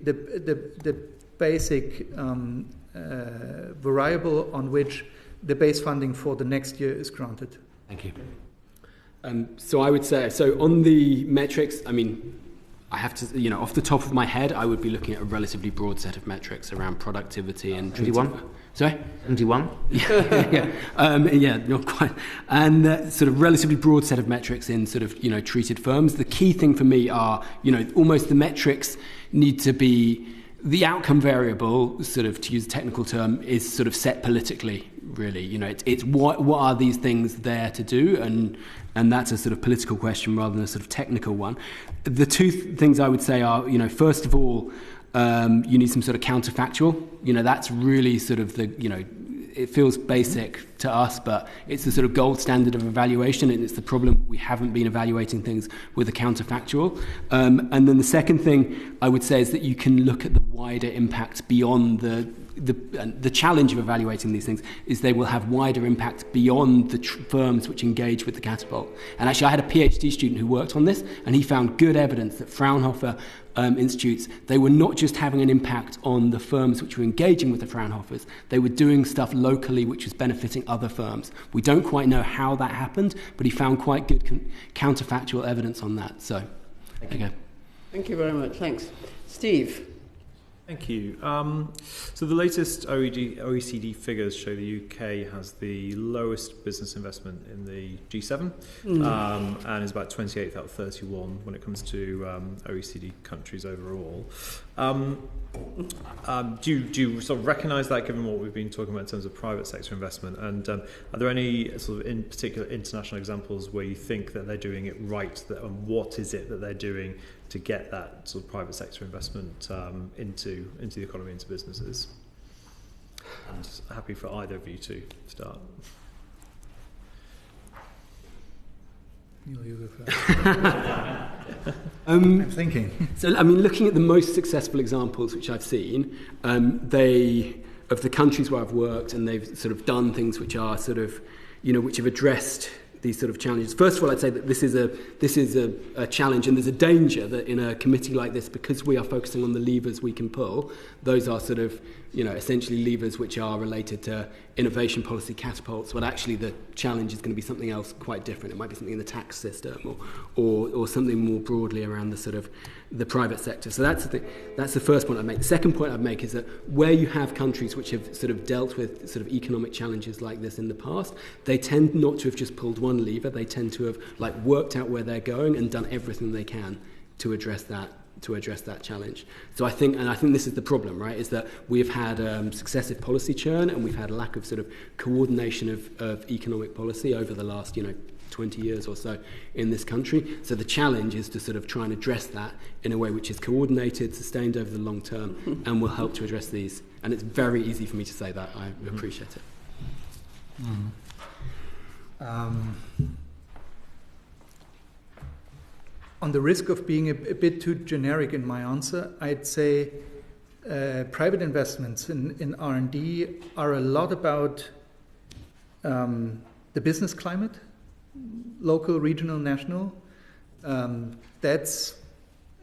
Speaker 2: basic variable on which the base funding for the next year is granted.
Speaker 3: Thank you. So I would say, on the metrics, I mean, I have to, off the top of my head, I would be looking at a relatively broad set of metrics around productivity and
Speaker 6: 71.
Speaker 3: Sorry?
Speaker 6: 71?
Speaker 3: Yeah, not quite. And sort of relatively broad set of metrics in sort of, treated firms. The key thing for me are, almost the metrics need to be, the outcome variable, sort of, to use a technical term, is sort of set politically, really. It's what are these things there to do, and that's a sort of political question rather than a sort of technical one. The two things I would say are, first of all, you need some sort of counterfactual. That's really sort of the, it feels basic to us, but it's the sort of gold standard of evaluation, and it's the problem we haven't been evaluating things with a counterfactual. And then the second thing I would say is that you can look at the wider impact beyond the challenge of evaluating these things is they will have wider impact beyond the firms which engage with the catapult. And actually, I had a PhD student who worked on this, and he found good evidence that Fraunhofer institutes, they were not just having an impact on the firms which were engaging with the Fraunhofers, they were doing stuff locally which was benefiting other firms. We don't quite know how that happened, but he found quite good counterfactual evidence on that. So, there you go.
Speaker 1: Thank you very much. Thanks. Steve.
Speaker 5: Thank you. So the latest OECD figures show the UK has the lowest business investment in the G7 and is about 28th out of 31 when it comes to OECD countries overall. Do you sort of recognise that, given what we've been talking about in terms of private sector investment? And are there any sort of in particular international examples where you think that they're doing it right, and what is it that they're doing to get that sort of private sector investment into the economy, into businesses? And happy for either of you to start.
Speaker 2: You go first. I'm thinking.
Speaker 3: So, I mean, looking at the most successful examples which I've seen, of the countries where I've worked, and they've sort of done things which are sort of, which have addressed these sort of challenges. First of all, I'd say that this is a challenge, and there's a danger that in a committee like this, because we are focusing on the levers we can pull, those are sort of essentially levers which are related to innovation policy catapults, but actually the challenge is going to be something else quite different. It might be something in the tax system or something more broadly around the sort of the private sector. So that's the first point I'd make. The second point I'd make is that where you have countries which have sort of dealt with sort of economic challenges like this in the past, they tend not to have just pulled one lever. They tend to have worked out where they're going and done everything they can to address that challenge. So I think this is the problem, right, is that we've had successive policy churn, and we've had a lack of sort of coordination of economic policy over the last 20 years or so in this country. So the challenge is to sort of try and address that in a way which is coordinated, sustained over the long term, and will help to address these. And it's very easy for me to say that. I appreciate it.
Speaker 2: On the risk of being a bit too generic in my answer, I'd say private investments in R&D are a lot about the business climate, local, regional, national. That's,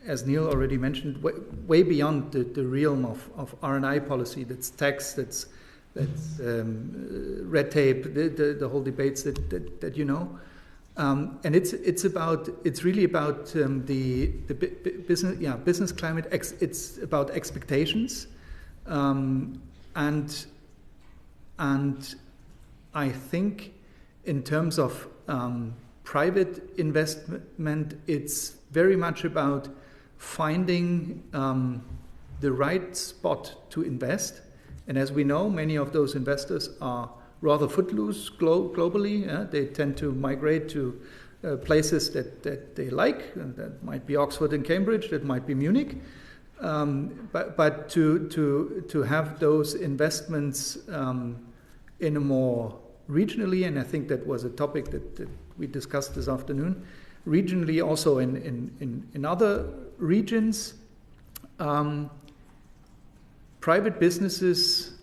Speaker 2: as Neil already mentioned, way beyond the realm of R&I policy. That's tax, that's red tape, the whole debates that you know. And it's really about the business climate. It's about expectations, and I think in terms of private investment, it's very much about finding the right spot to invest. And as we know, many of those investors are rather footloose globally. They tend to migrate to places that they like, and that might be Oxford and Cambridge, that might be Munich. But to have those investments in a more regionally, and I think that was a topic that we discussed this afternoon, regionally also in other regions, private businesses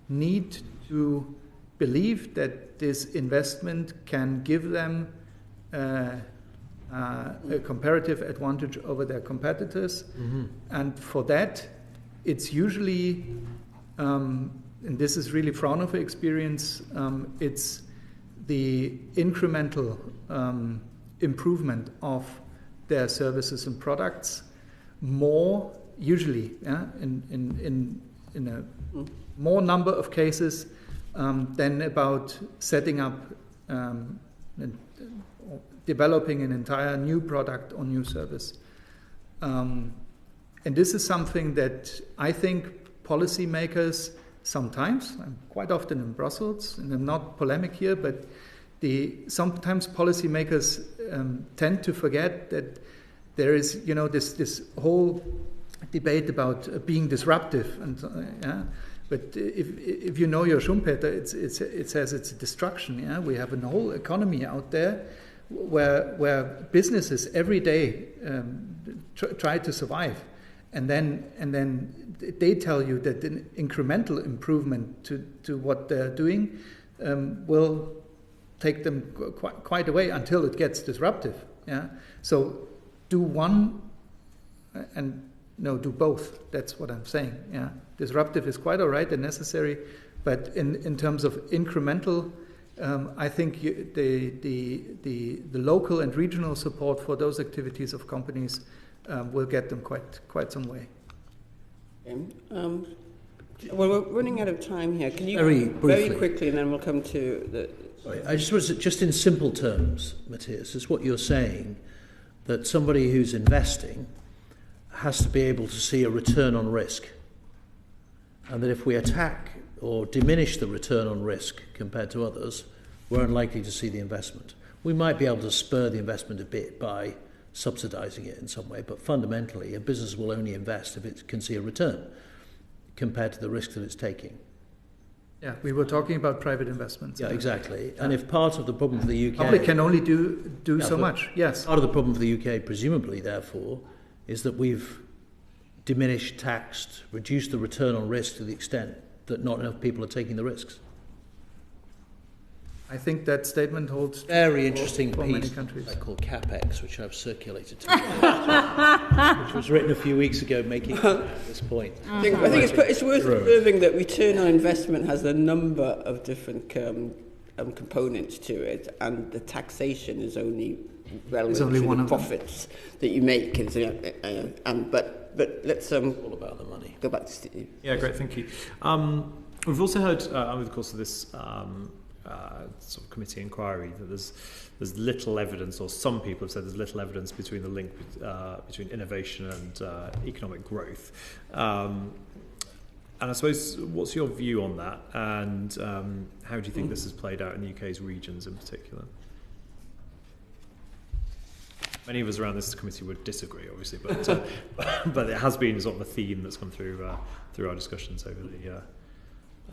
Speaker 2: need to believe that this investment can give them a comparative advantage over their competitors. Mm-hmm. And for that, it's usually, and this is really Fraunhofer experience, it's the incremental improvement of their services and products more, usually, in a more number of cases, than about setting up and developing an entire new product or new service. And this is something that I think policymakers sometimes, I'm quite often in Brussels, and I'm not polemic here, but sometimes policymakers tend to forget that there is, this whole debate about being disruptive, and but if you know your Schumpeter, it says it's destruction. Yeah, we have a whole economy out there where businesses every day try to survive, and then they tell you that an incremental improvement to what they're doing will take them quite away until it gets disruptive. Yeah, so do one and. No, do both. That's what I'm saying. Yeah, disruptive is quite all right and necessary, but in terms of incremental, I think the local and regional support for those activities of companies will get them quite some way.
Speaker 1: Well, we're running out of time here. Can you
Speaker 4: very
Speaker 1: quickly, and then we'll come to the.
Speaker 4: Sorry, I just was just in simple terms, Mathias, is what you're saying, that somebody who's investing has to be able to see a return on risk, and that if we attack or diminish the return on risk compared to others, we're unlikely to see the investment. We might be able to spur the investment a bit by subsidizing it in some way, but fundamentally a business will only invest if it can see a return compared to the risk that it's taking.
Speaker 2: Yeah, we were talking about private investments.
Speaker 4: Yeah, exactly. And if part of the problem for the UK...
Speaker 2: Public can only do so much, yes.
Speaker 4: Part of the problem for the UK, presumably, therefore, is that we've diminished, taxed, reduced the return on risk to the extent that not enough people are taking the risks.
Speaker 2: I think that statement holds true
Speaker 4: very interesting
Speaker 2: for many
Speaker 4: piece
Speaker 2: countries.
Speaker 4: I call CapEx, which I've circulated to you, which was written a few weeks ago, making this point.
Speaker 1: I think it's worth observing that return on investment has a number of different components to it, and the taxation is only relevant to the profits that you make. But let's
Speaker 4: all about the money.
Speaker 1: Go back to Steve.
Speaker 5: Yeah, great, thank you. We've also heard over the course of this sort of committee inquiry that there's little evidence, or some people have said there's little evidence between the link between innovation and economic growth. And I suppose, what's your view on that, and how do you think this has played out in the UK's regions in particular? Many of us around this committee would disagree, obviously, but it has been sort of a theme that's come through our discussions over the.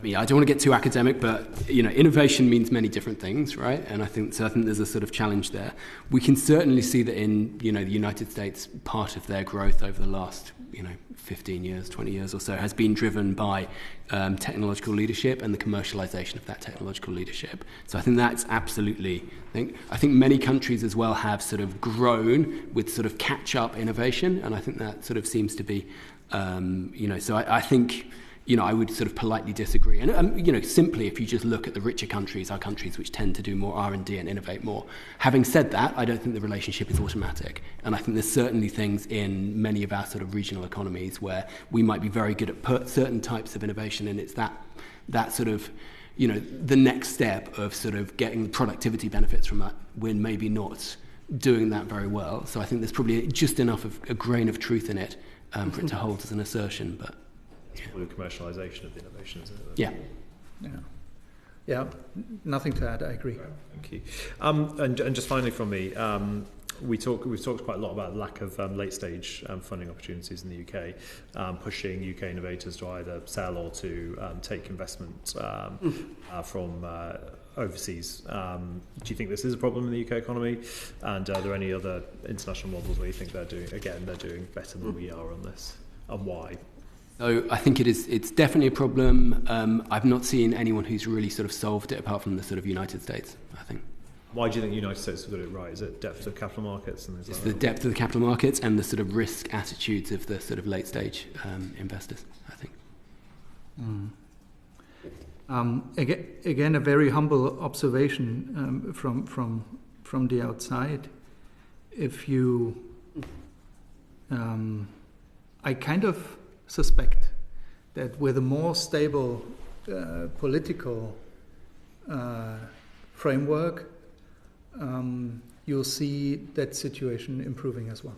Speaker 3: Yeah, I don't want to get too academic, but innovation means many different things, right? And I think there's a sort of challenge there. We can certainly see that in the United States, part of their growth over the last 15 years, 20 years or so has been driven by technological leadership and the commercialization of that technological leadership. So I think that's absolutely. I think many countries as well have sort of grown with sort of catch-up innovation, and I think that sort of seems to be, So I think. I would sort of politely disagree. And, simply if you just look at the richer countries, our countries which tend to do more R&D and innovate more. Having said that, I don't think the relationship is automatic. And I think there's certainly things in many of our sort of regional economies where we might be very good at certain types of innovation, and it's that sort of, the next step of sort of getting the productivity benefits from that, we're maybe not doing that very well. So I think there's probably just enough of a grain of truth in it for it to hold as an assertion, but...
Speaker 5: Probably commercialisation of the innovation, isn't it?
Speaker 2: Yeah, nothing to add, I agree.
Speaker 5: Right, thank you. And just finally from me, we've talked quite a lot about the lack of late-stage funding opportunities in the UK, pushing UK innovators to either sell or to take investment from overseas. Do you think this is a problem in the UK economy? And are there any other international models where you think they're doing better than we are on this? And why?
Speaker 3: So I think it's definitely a problem. I've not seen anyone who's really sort of solved it apart from the sort of United States, I think.
Speaker 5: Why do you think the United States have got it right? Is it depth of capital markets? And
Speaker 3: it's the depth of the capital markets and the sort of risk attitudes of the sort of late stage investors, I think.
Speaker 2: Again, a very humble observation from the outside. If you, I kind of suspect that with a more stable political framework, you'll see that situation improving as well.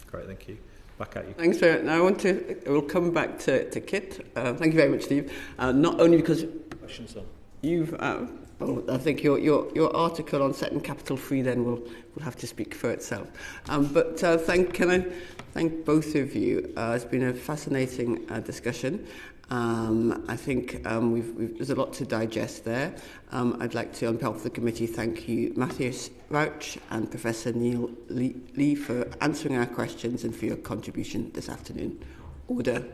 Speaker 5: Great, thank you. Back at you.
Speaker 1: Thanks very much. Now we'll come back to Kit. Thank you very much, Steve. Not only because
Speaker 4: questions on.
Speaker 1: You've, I think your article on setting capital free then will have to speak for itself. But can I thank both of you? It's been a fascinating discussion. I think there's a lot to digest there. I'd like to, on behalf of the committee, thank you, Mathias, Rauch and Professor Neil Lee for answering our questions and for your contribution this afternoon. Order.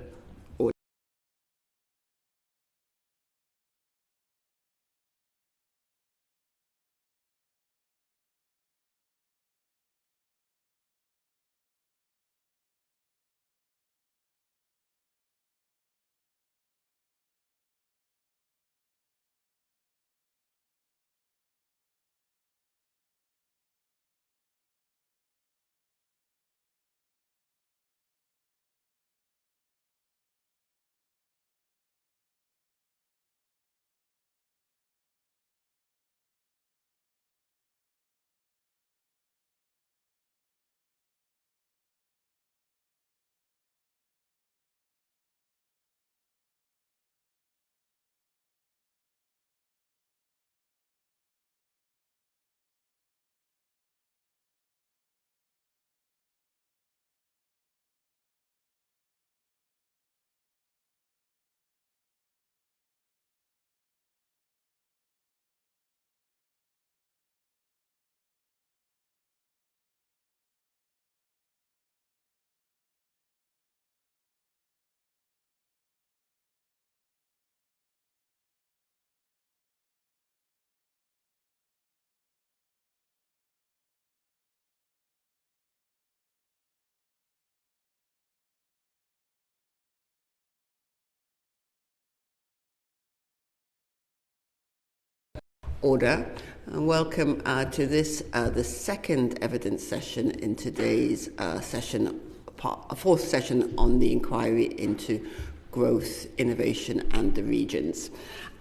Speaker 1: Order. And welcome to this, the second evidence session in today's session, a fourth session on the inquiry into growth, innovation and the regions.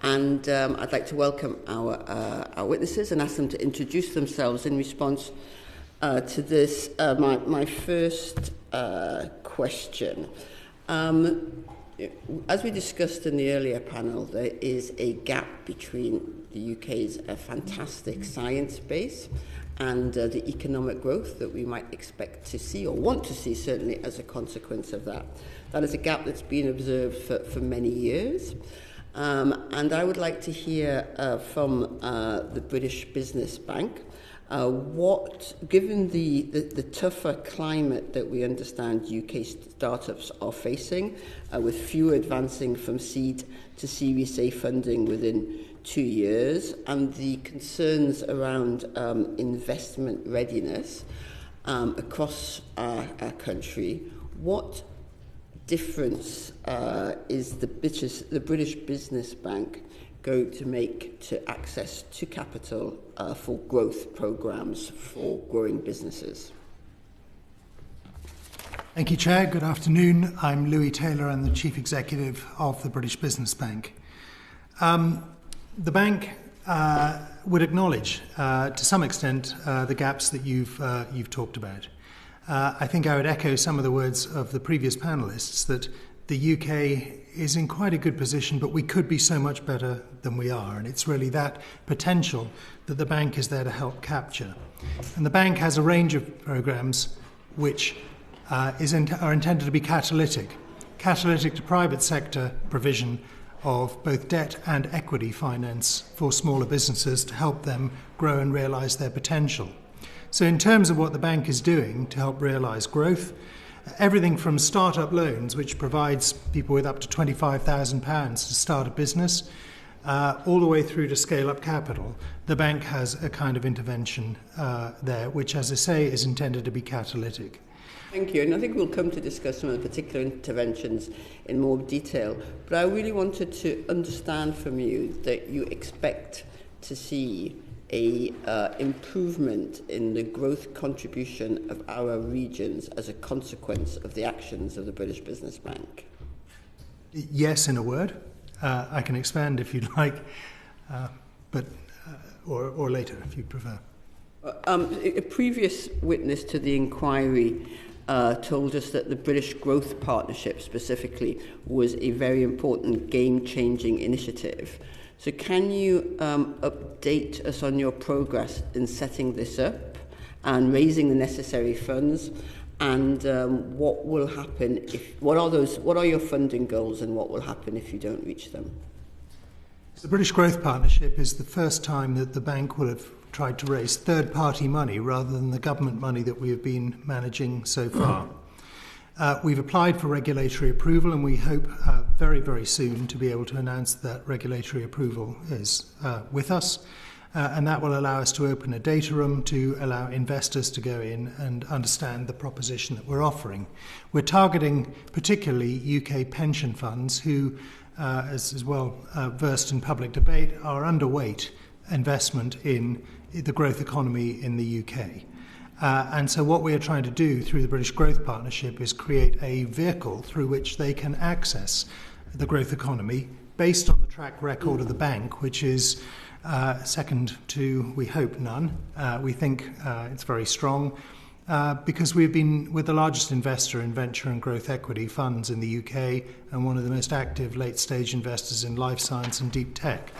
Speaker 1: And I'd like to welcome our witnesses and ask them to introduce themselves in response to this. My first question. As we discussed in the earlier panel, there is a gap between the UK's fantastic science base and the economic growth that we might expect to see, or want to see certainly, as a consequence of that. That is a gap that's been observed for many years. And I would like to hear from the British Business Bank given the tougher climate that we understand UK startups are facing, with fewer advancing from seed to Series A funding within 2 years, and the concerns around investment readiness across our country, what difference is the British Business Bank going to make to access to capital for growth programs for growing businesses?
Speaker 10: Thank you, Chair. Good afternoon. I'm Louis Taylor. I'm the Chief Executive of the British Business Bank. The bank would acknowledge, to some extent, the gaps that you've talked about. I think I would echo some of the words of the previous panellists that the UK is in quite a good position, but we could be so much better than we are. And it's really that potential that the bank is there to help capture. And the bank has a range of programs which are intended to be catalytic to private sector provision of both debt and equity finance for smaller businesses to help them grow and realise their potential. So in terms of what the bank is doing to help realise growth, everything from start-up loans, which provides people with up to £25,000 to start a business, all the way through to scale-up capital, the bank has a kind of intervention there, which, as I say, is intended to be catalytic.
Speaker 1: Thank you. And I think we'll come to discuss some of the particular interventions in more detail. But I really wanted to understand from you that you expect to see a improvement in the growth contribution of our regions as a consequence of the actions of the British Business Bank.
Speaker 10: Yes, in a word. I can expand if you'd like, or later if you prefer.
Speaker 1: A previous witness to the inquiry told us that the British Growth Partnership specifically was a very important game-changing initiative. So can you update us on your progress in setting this up and raising the necessary funds, and what will happen what are your funding goals and what will happen if you don't reach them?
Speaker 10: The British Growth Partnership is the first time that the bank will have tried to raise third-party money rather than the government money that we have been managing so far. We've applied for regulatory approval, and we hope very, very soon to be able to announce that regulatory approval is with us. And that will allow us to open a data room to allow investors to go in and understand the proposition that we're offering. We're targeting particularly UK pension funds who, as well versed in public debate, are underweight investment in the growth economy in the UK. And so what we are trying to do through the British Growth Partnership is create a vehicle through which they can access the growth economy based on the track record of the bank, which is second to, we hope, none. We think it's very strong because we've been with the largest investor in venture and growth equity funds in the UK and one of the most active late-stage investors in life science and deep tech.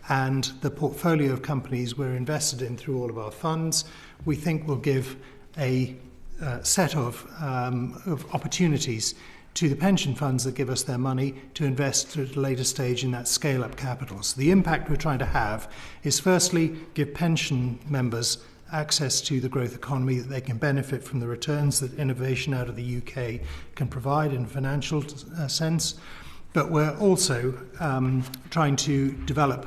Speaker 10: And the portfolio of companies we're invested in through all of our funds, we think will give a set of opportunities to the pension funds that give us their money to invest at a later stage in that scale-up capital. So the impact we're trying to have is firstly give pension members access to the growth economy, that they can benefit from the returns that innovation out of the UK can provide in a financial sense. But we're also trying to develop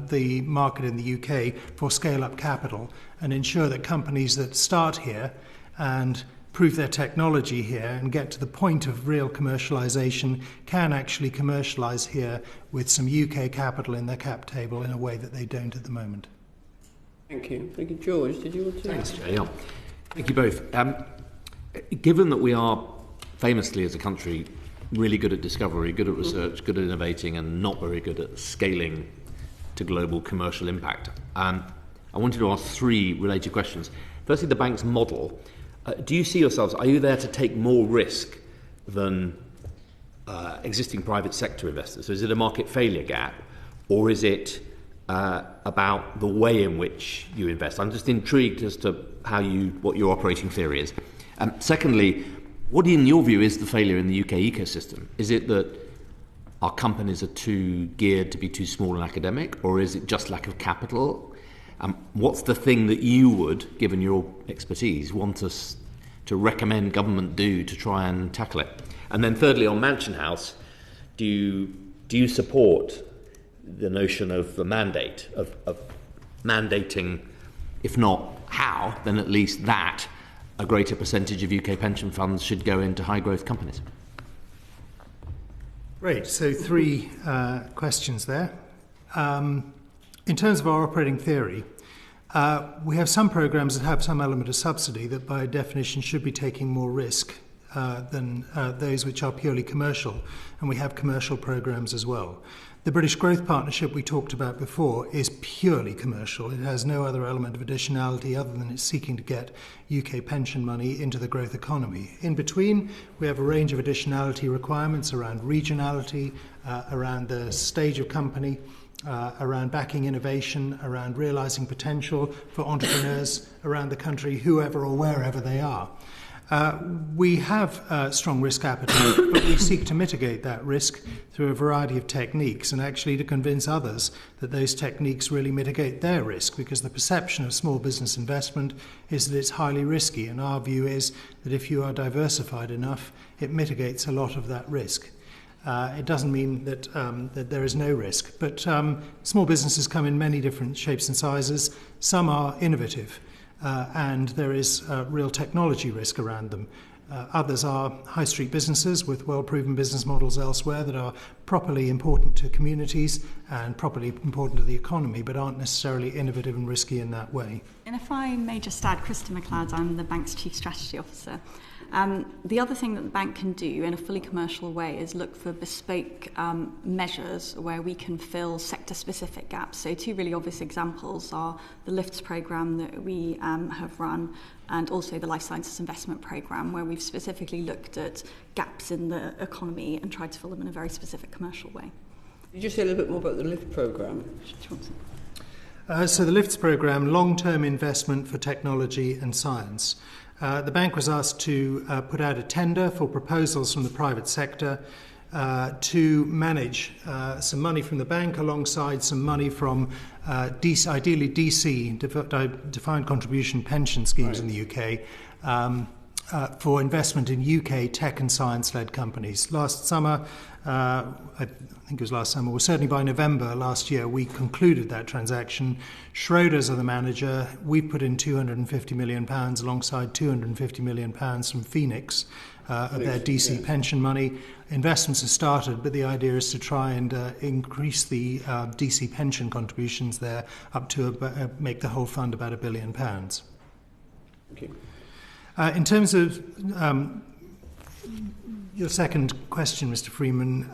Speaker 10: the market in the UK for scale-up capital and ensure that companies that start here and prove their technology here and get to the point of real commercialisation can actually commercialise here with some UK capital in their cap table in a way that they don't at the moment.
Speaker 1: Thank you. Thank you. George, did you want to?
Speaker 6: Thanks, Jay. Yeah. Thank you both. Given that we are famously as a country really good at discovery, good at research, good at innovating, and not very good at scaling to global commercial impact, I wanted to ask three related questions. Firstly, the bank's model. Do you see yourselves, are you there to take more risk than existing private sector investors? So is it a market failure gap, or is it about the way in which you invest? I'm just intrigued as to what your operating theory is. Secondly, what in your view is the failure in the UK ecosystem? Is it that our companies are too geared to be too small and academic, or is it just lack of capital? What's the thing that you would, given your expertise, want us to recommend government do to try and tackle it? And then thirdly, on Mansion House, do you support the notion of the mandate, of mandating, if not how, then at least that a greater percentage of UK pension funds should go into high growth companies?
Speaker 10: Great, so three questions there. In terms of our operating theory, we have some programs that have some element of subsidy that by definition should be taking more risk than those which are purely commercial, and we have commercial programs as well. The British Growth Partnership we talked about before is purely commercial. It has no other element of additionality other than it's seeking to get UK pension money into the growth economy. In between, we have a range of additionality requirements around regionality, around the stage of company, around backing innovation, around realising potential for entrepreneurs around the country, whoever or wherever they are. We have strong risk appetite, but we seek to mitigate that risk through a variety of techniques and actually to convince others that those techniques really mitigate their risk, because the perception of small business investment is that it's highly risky, and our view is that if you are diversified enough, it mitigates a lot of that risk. It doesn't mean that that there is no risk, but small businesses come in many different shapes and sizes. Some are innovative, and there is real technology risk around them. Others are high street businesses with well-proven business models elsewhere that are properly important to communities and properly important to the economy, but aren't necessarily innovative and risky in that way.
Speaker 11: And if I may just add, Kristen McLeod, I'm the bank's Chief Strategy Officer. The other thing that the bank can do in a fully commercial way is look for bespoke measures where we can fill sector-specific gaps. So two really obvious examples are the LIFTS programme that we have run, and also the Life Sciences Investment Programme, where we've specifically looked at gaps in the economy and tried to fill them in a very specific commercial way.
Speaker 1: Could you say a little bit more about the LIFT programme?
Speaker 10: So the LIFTS programme, long-term investment for technology and science. The bank was asked to put out a tender for proposals from the private sector to manage some money from the bank alongside some money from ideally DC, defined contribution pension schemes in the UK, for investment in UK tech and science-led companies. Last summer, I think it was last summer, well, certainly by November last year, we concluded that transaction. Schroders are the manager. We put in £250 million alongside £250 million from Phoenix of their DC pension money. Investments have started, but the idea is to try and increase the DC pension contributions there up to make the whole fund about £1 billion.
Speaker 1: Okay.
Speaker 10: In terms of your second question, Mr. Freeman,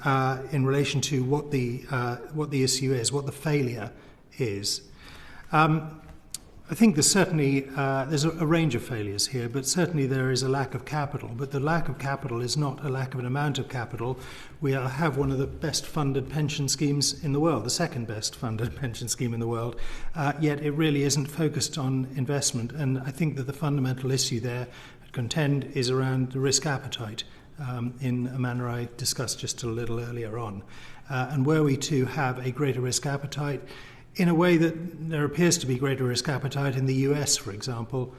Speaker 10: in relation to what the issue is, what the failure is, I think there's certainly there's a range of failures here, but certainly there is a lack of capital. But the lack of capital is not a lack of an amount of capital. We have one of the best funded pension schemes in the world, the second best funded pension scheme in the world, yet it really isn't focused on investment. And I think that the fundamental issue there, I contend, is around the risk appetite, in a manner I discussed just a little earlier on. And were we to have a greater risk appetite, in a way that there appears to be greater risk appetite in the US, for example.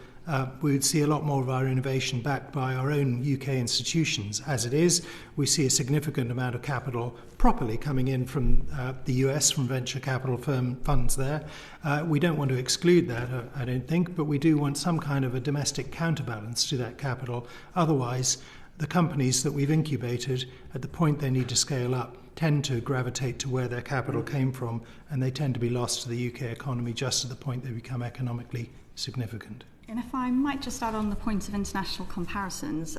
Speaker 10: We would see a lot more of our innovation backed by our own UK institutions. As it is, we see a significant amount of capital properly coming in from the US, from venture capital funds there. We don't want to exclude that, I don't think, but we do want some kind of a domestic counterbalance to that capital. Otherwise, the companies that we've incubated, at the point they need to scale up, tend to gravitate to where their capital came from, and they tend to be lost to the UK economy just at the point they become economically significant.
Speaker 11: And if I might just add on the point of international comparisons,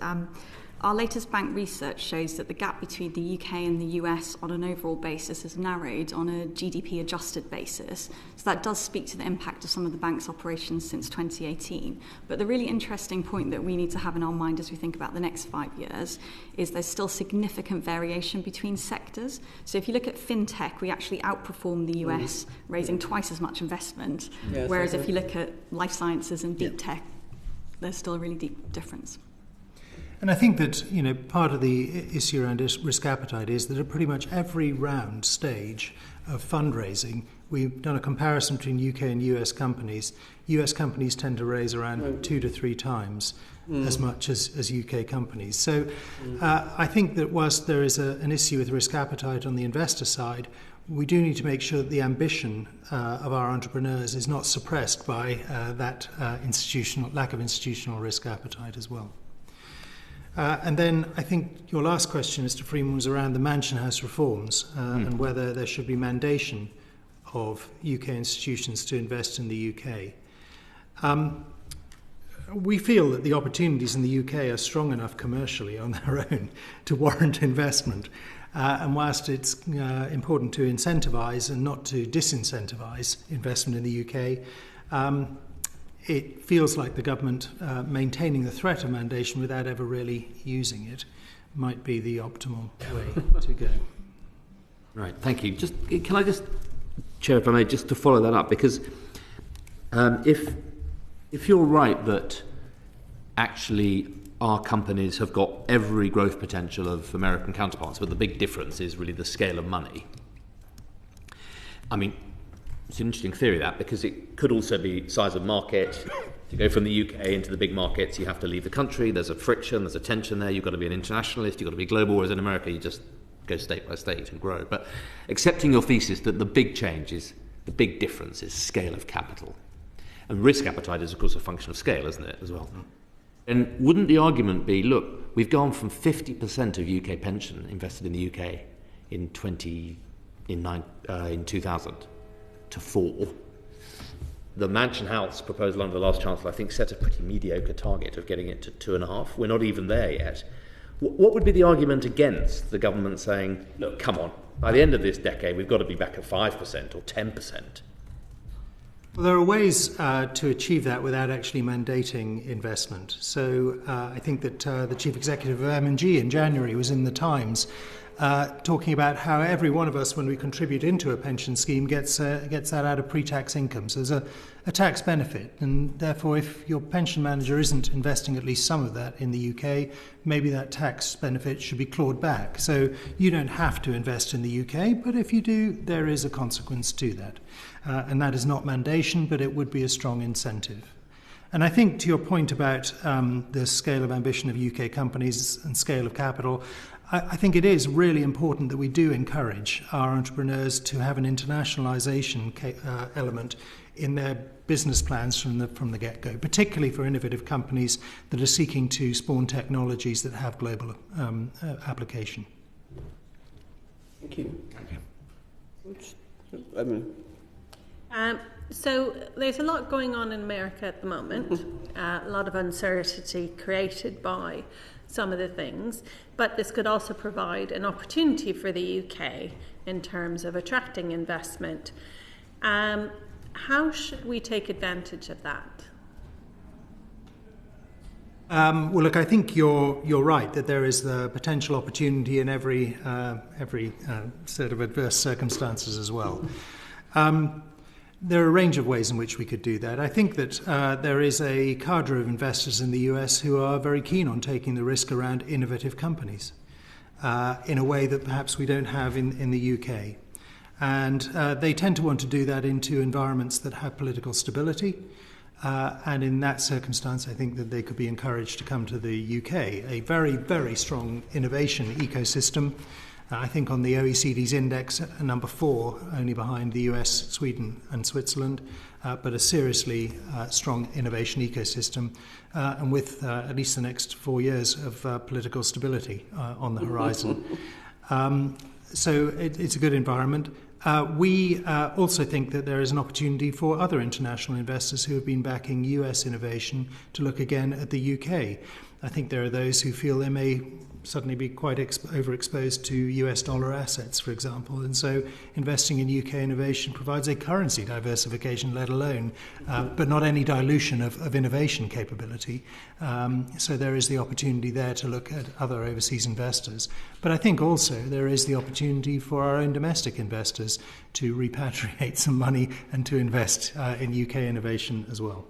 Speaker 11: our latest bank research shows that the gap between the UK and the US on an overall basis has narrowed on a GDP adjusted basis. So that does speak to the impact of some of the bank's operations since 2018. But the really interesting point that we need to have in our mind as we think about the next 5 years is there's still significant variation between sectors. So if you look at fintech, we actually outperform the US, raising twice as much investment. Yes, whereas if you look at life sciences and deep tech, there's still a really deep difference.
Speaker 10: And I think that, part of the issue around risk appetite is that at pretty much every round stage of fundraising, we've done a comparison between UK and US companies. US companies tend to raise around 2 to 3 times as much as UK companies. So I think that whilst there is an issue with risk appetite on the investor side, we do need to make sure that the ambition of our entrepreneurs is not suppressed by that lack of institutional risk appetite as well. And then I think your last question, Mr. Freeman, was around the Mansion House reforms and whether there should be mandation of UK institutions to invest in the UK. We feel that the opportunities in the UK are strong enough commercially on their own to warrant investment. And whilst it's important to incentivise and not to disincentivise investment in the UK, it feels like the government maintaining the threat of mandation without ever really using it might be the optimal way to go.
Speaker 6: Right, thank you. Can I just, Chair, if I may, just to follow that up, because if you're right that actually our companies have got every growth potential of American counterparts, but the big difference is really the scale of money. I mean, it's an interesting theory, that, because it could also be size of market. To go from the UK into the big markets, you have to leave the country. There's a friction, there's a tension there. You've got to be an internationalist, you've got to be global, whereas in America you just go state by state and grow. But accepting your thesis that the big difference is scale of capital. And risk appetite is, of course, a function of scale, isn't it, as well? And wouldn't the argument be, look, we've gone from 50% of UK pension invested in the UK in 2000 to 4. The Mansion House proposal under the last Chancellor, I think, set a pretty mediocre target of getting it to 2.5. We're not even there yet. What would be the argument against the government saying, look, come on, by the end of this decade, we've got to be back at 5% or 10%?
Speaker 10: Well, there are ways to achieve that without actually mandating investment. So I think that the Chief Executive of M&G in January was in the Times talking about how every one of us, when we contribute into a pension scheme, gets that out of pre-tax income. So there's a tax benefit, and therefore if your pension manager isn't investing at least some of that in the UK, maybe that tax benefit should be clawed back. So you don't have to invest in the UK, but if you do, there is a consequence to that. And that is not mandation, but it would be a strong incentive. And I think to your point about the scale of ambition of UK companies and scale of capital, I think it is really important that we do encourage our entrepreneurs to have an internationalization element in their business plans from the get-go, particularly for innovative companies that are seeking to spawn technologies that have global application.
Speaker 1: Thank you.
Speaker 8: So there's a lot going on in America at the moment, a lot of uncertainty created by some of the things, but this could also provide an opportunity for the UK in terms of attracting investment. How should we take advantage of that?
Speaker 10: Well, look, I think you're right that there is the potential opportunity in every set of adverse circumstances as well. There are a range of ways in which we could do that. I think that there is a cadre of investors in the US who are very keen on taking the risk around innovative companies in a way that perhaps we don't have in the UK. And they tend to want to do that into environments that have political stability. And in that circumstance, I think that they could be encouraged to come to the UK, a very, very strong innovation ecosystem. I think on the OECD's index, number 4, only behind the US, Sweden and Switzerland, but a seriously strong innovation ecosystem, and with at least the next 4 years of political stability on the horizon. So it's a good environment. We also think that there is an opportunity for other international investors who have been backing US innovation to look again at the UK. I think there are those who feel they may suddenly be quite overexposed to US dollar assets, for example, and so investing in UK innovation provides a currency diversification, let alone, but not any dilution of innovation capability. So there is the opportunity there to look at other overseas investors. But I think also there is the opportunity for our own domestic investors to repatriate some money and to invest in UK innovation as well.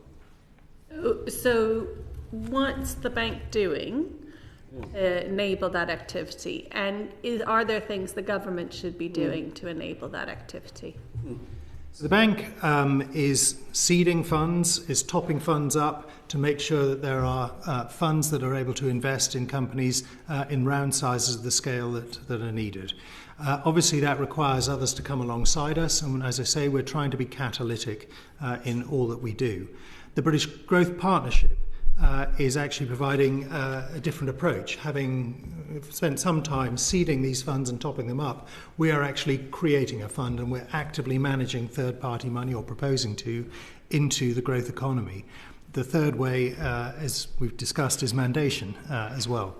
Speaker 8: So what's the bank doing to enable that activity? And are there things the government should be doing to enable that activity?
Speaker 10: So the bank is seeding funds, is topping funds up to make sure that there are funds that are able to invest in companies in round sizes of the scale that are needed. Obviously, that requires others to come alongside us, and as I say, we're trying to be catalytic in all that we do. The British Growth Partnership is actually providing a different approach. Having spent some time seeding these funds and topping them up, we are actually creating a fund and we're actively managing third-party money, or proposing to, into the growth economy. The third way, as we've discussed, is mandation as well.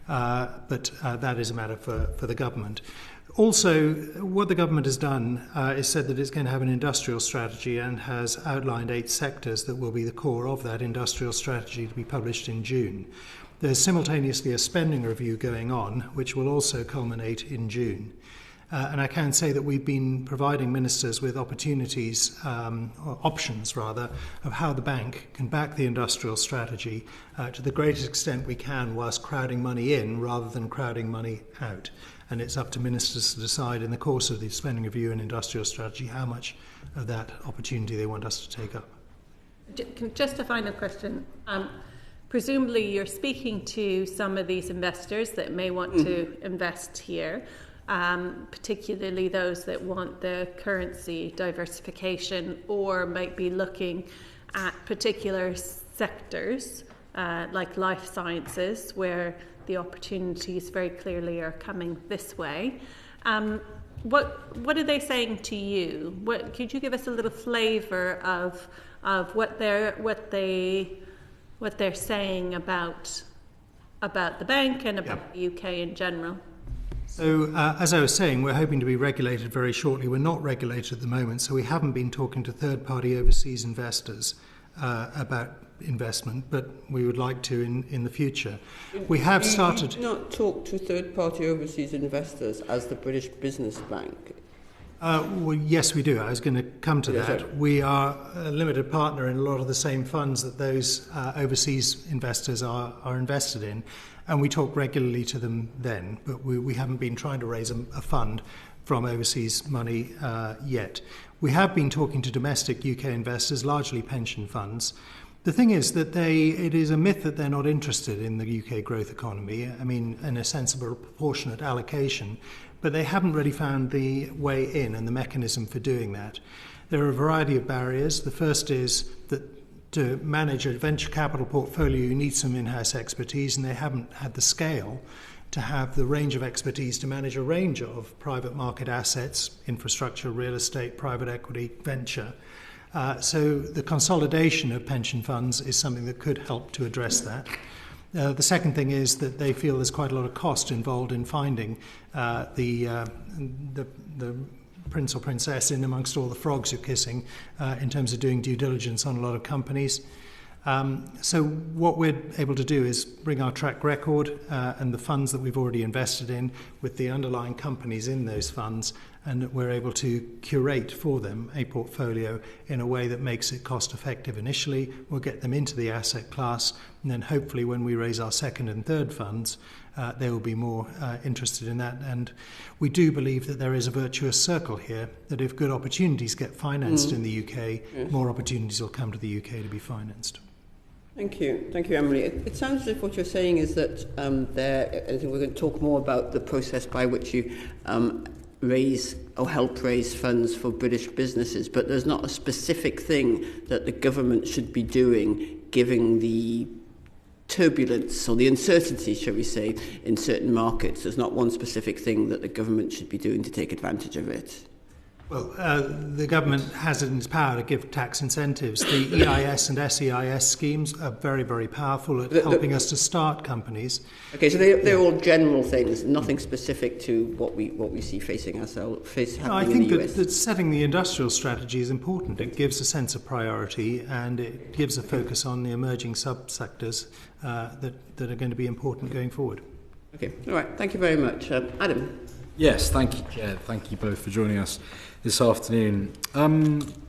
Speaker 10: But that is a matter for the government. Also, what the government has done is said that it's going to have an industrial strategy and has outlined 8 sectors that will be the core of that industrial strategy to be published in June. There's simultaneously a spending review going on, which will also culminate in June. And I can say that we've been providing ministers with opportunities, or options rather, of how the bank can back the industrial strategy to the greatest extent we can, whilst crowding money in rather than crowding money out. And it's up to ministers to decide in the course of the spending review and industrial strategy how much of that opportunity they want us to take up.
Speaker 8: Just a final question. Presumably you're speaking to some of these investors that may want to invest here, particularly those that want the currency diversification or might be looking at particular sectors like life sciences, where the opportunities very clearly are coming this way. What are they saying to you? Could you give us a little flavour of what they're saying about the bank and about the UK in general?
Speaker 10: So, as I was saying, we're hoping to be regulated very shortly. We're not regulated at the moment, so we haven't been talking to third-party overseas investors about investment, but we would like to in the future. We have started...
Speaker 1: Do you not talk to third-party overseas investors as the British Business Bank?
Speaker 10: Well, yes, we do. I was going to come to that. We are a limited partner in a lot of the same funds that those overseas investors are invested in, and we talk regularly to them then, but we haven't been trying to raise a fund from overseas money yet. We have been talking to domestic UK investors, largely pension funds. The thing is that it is a myth that they're not interested in the UK growth economy, I mean, in a sensible proportionate allocation, but they haven't really found the way in and the mechanism for doing that. There are a variety of barriers. The first is that to manage a venture capital portfolio, you need some in-house expertise, and they haven't had the scale to have the range of expertise to manage a range of private market assets, infrastructure, real estate, private equity, venture. So the consolidation of pension funds is something that could help to address that. The second thing is that they feel there's quite a lot of cost involved in finding the prince or princess in amongst all the frogs you're kissing in terms of doing due diligence on a lot of companies. So what we're able to do is bring our track record and the funds that we've already invested in with the underlying companies in those funds and that we're able to curate for them a portfolio in a way that makes it cost effective initially. We'll get them into the asset class, and then hopefully when we raise our second and third funds, they will be more interested in that. And we do believe that there is a virtuous circle here, that if good opportunities get financed in the UK, more opportunities will come to the UK to be financed.
Speaker 1: Thank you, Emily. It sounds as if what you're saying is that I think we're going to talk more about the process by which you raise or help raise funds for British businesses, but there's not a specific thing that the government should be doing, given the turbulence or the uncertainty, shall we say, in certain markets. There's not one specific thing that the government should be doing to take advantage of it.
Speaker 10: Well, the government has it in its power to give tax incentives. The EIS and SEIS schemes are very, very powerful at helping us to start companies.
Speaker 1: Okay, so they're all general things, nothing specific to what we see facing ourselves.
Speaker 10: I think that setting the industrial strategy is important. It gives a sense of priority and it gives a focus on the emerging subsectors that are going to be important going forward.
Speaker 1: Okay, all right. Thank you very much, Adam.
Speaker 7: Yes, thank you, Chair. Thank you both for joining us this afternoon. A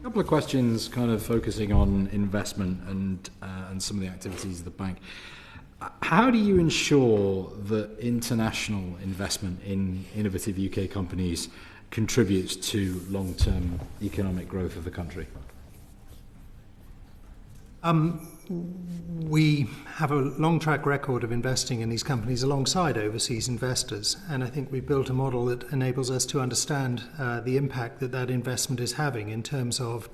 Speaker 7: couple of questions kind of focusing on investment and some of the activities of the bank. How do you ensure that international investment in innovative UK companies contributes to long-term economic growth of the country?
Speaker 10: We have a long track record of investing in these companies alongside overseas investors, and I think we built a model that enables us to understand the impact that investment is having in terms of,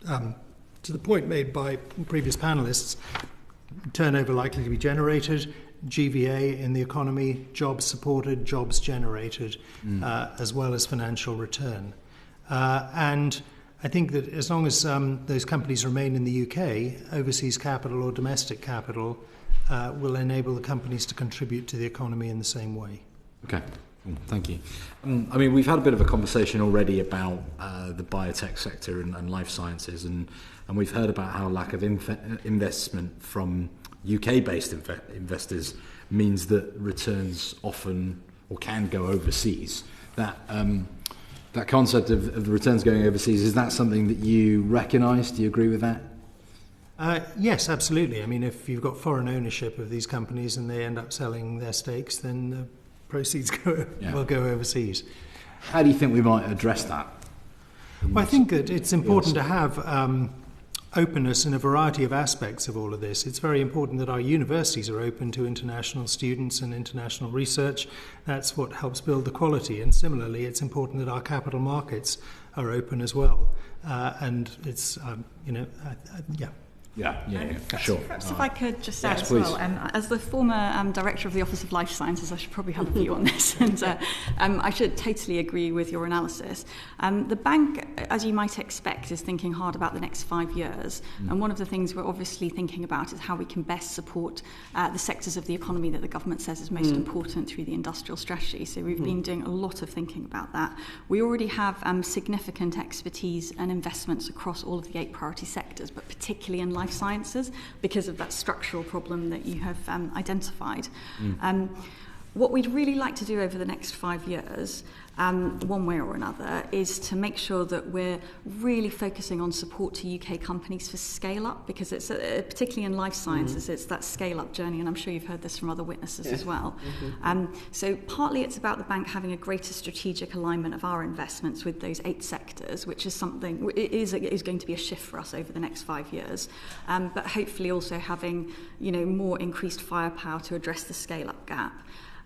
Speaker 10: to the point made by previous panellists, turnover likely to be generated, GVA in the economy, jobs supported, jobs generated, as well as financial return. And I think that as long as those companies remain in the UK, overseas capital or domestic capital will enable the companies to contribute to the economy in the same way.
Speaker 7: Okay, thank you. I mean, we've had a bit of a conversation already about the biotech sector and life sciences, and we've heard about how lack of investment from UK-based investors means that returns often or can go overseas. That concept of the returns going overseas, is that something that you recognise? Do you agree with that?
Speaker 10: Yes, absolutely. I mean, if you've got foreign ownership of these companies and they end up selling their stakes, then the proceeds will go overseas.
Speaker 7: How do you think we might address that?
Speaker 10: Well, I think that it's important to have openness in a variety of aspects of all of this. It's very important that our universities are open to international students and international research. That's what helps build the quality. And similarly, it's important that our capital markets are open as well. And it's,
Speaker 7: sure.
Speaker 11: Perhaps if I could just add as
Speaker 7: please.
Speaker 11: well, as the former director of the Office of Life Sciences, I should probably have a view on this, and I should totally agree with your analysis. The bank, as you might expect, is thinking hard about the next 5 years, and one of the things we're obviously thinking about is how we can best support the sectors of the economy that the government says is most important through the industrial strategy. So we've been doing a lot of thinking about that. We already have significant expertise and investments across all of the 8 priority sectors, but particularly in life sciences because of that structural problem that you have identified. What we'd really like to do over the next 5 years, one way or another, is to make sure that we're really focusing on support to UK companies for scale-up, because it's particularly in life sciences, it's that scale-up journey, and I'm sure you've heard this from other witnesses as well. So partly it's about the bank having a greater strategic alignment of our investments with those 8 sectors, which is something, it is going to be a shift for us over the next 5 years, but hopefully also having, more increased firepower to address the scale-up gap.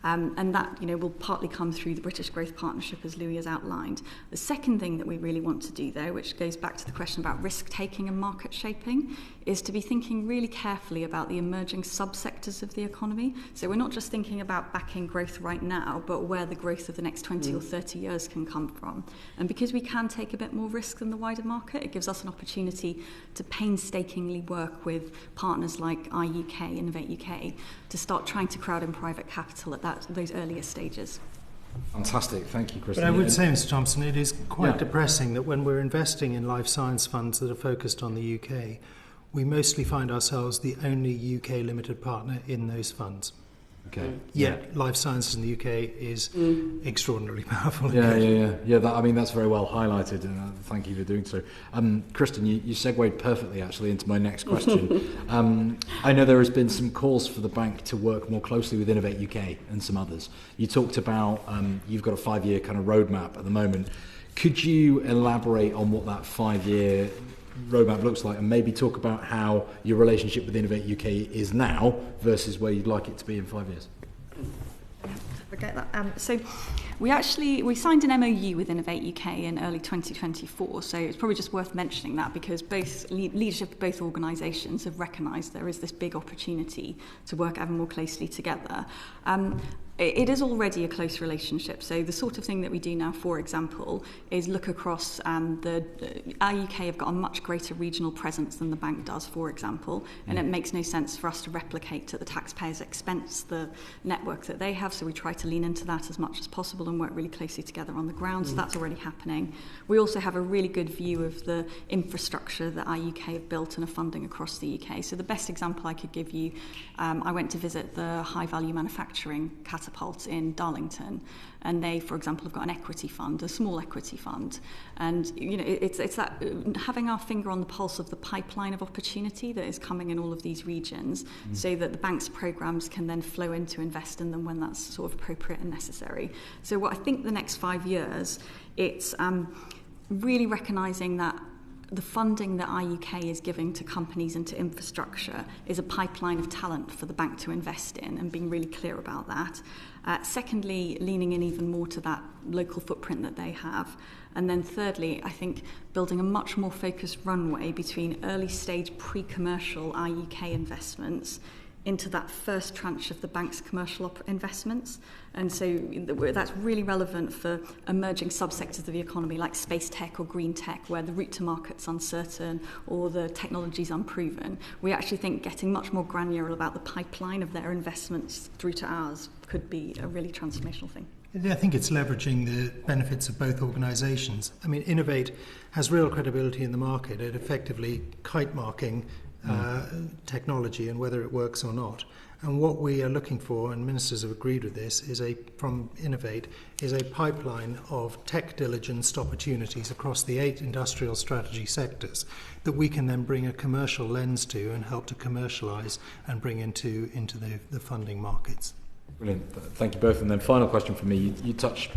Speaker 11: And that, will partly come through the British Growth Partnership, as Louis has outlined. The second thing that we really want to do, though, which goes back to the question about risk-taking and market shaping, is to be thinking really carefully about the emerging subsectors of the economy. So we're not just thinking about backing growth right now, but where the growth of the next 20 or 30 years can come from. And because we can take a bit more risk than the wider market, it gives us an opportunity to painstakingly work with partners like iUK, Innovate UK, to start trying to crowd in private capital at those earlier stages.
Speaker 7: Fantastic, thank you, Kristen.
Speaker 10: But I would say, Mr. Thompson, it is quite depressing that when we're investing in life science funds that are focused on the UK, we mostly find ourselves the only UK limited partner in those funds.
Speaker 7: Okay.
Speaker 10: Yet life sciences in the UK is extraordinarily powerful.
Speaker 7: Yeah. That's very well highlighted, and thank you for doing so. Kristen, you segued perfectly actually into my next question. I know there has been some calls for the bank to work more closely with Innovate UK and some others. You talked about you've got a 5-year kind of roadmap at the moment. Could you elaborate on what that 5-year roadmap looks like, and maybe talk about how your relationship with Innovate UK is now versus where you'd like it to be in 5 years?
Speaker 11: Forget that. So we signed an MOU with Innovate UK in early 2024. So it's probably just worth mentioning that, because both leadership of both organisations have recognised there is this big opportunity to work ever more closely together. It is already a close relationship. So the sort of thing that we do now, for example, is look across our UK have got a much greater regional presence than the bank does, for example, and it makes no sense for us to replicate at the taxpayer's expense the network that they have. So we try to lean into that as much as possible and work really closely together on the ground. So that's already happening. We also have a really good view of the infrastructure that our UK have built and are funding across the UK. So the best example I could give you, I went to visit the high value manufacturing catapult in Darlington, and they, for example, have got an equity fund, a small equity fund, and it's that having our finger on the pulse of the pipeline of opportunity that is coming in all of these regions, so that the bank's programs can then flow in to invest in them when that's sort of appropriate and necessary. So what I think the next 5 years, it's really recognising that the funding that IUK is giving to companies and to infrastructure is a pipeline of talent for the bank to invest in, and being really clear about that. Secondly, leaning in even more to that local footprint that they have. And then thirdly, I think building a much more focused runway between early stage pre-commercial IUK investments into that first tranche of the bank's commercial investments. And so that's really relevant for emerging subsectors of the economy like space tech or green tech, where the route to market's uncertain or the technology's unproven. We actually think getting much more granular about the pipeline of their investments through to ours could be a really transformational thing.
Speaker 10: I think it's leveraging the benefits of both organisations. I mean, Innovate has real credibility in the market at effectively kite marking technology and whether it works or not. And what we are looking for, and ministers have agreed with this, from Innovate, is a pipeline of tech diligenced opportunities across the 8 industrial strategy sectors that we can then bring a commercial lens to and help to commercialise and bring into the funding markets.
Speaker 7: Brilliant. Thank you both. And then final question from me. You touched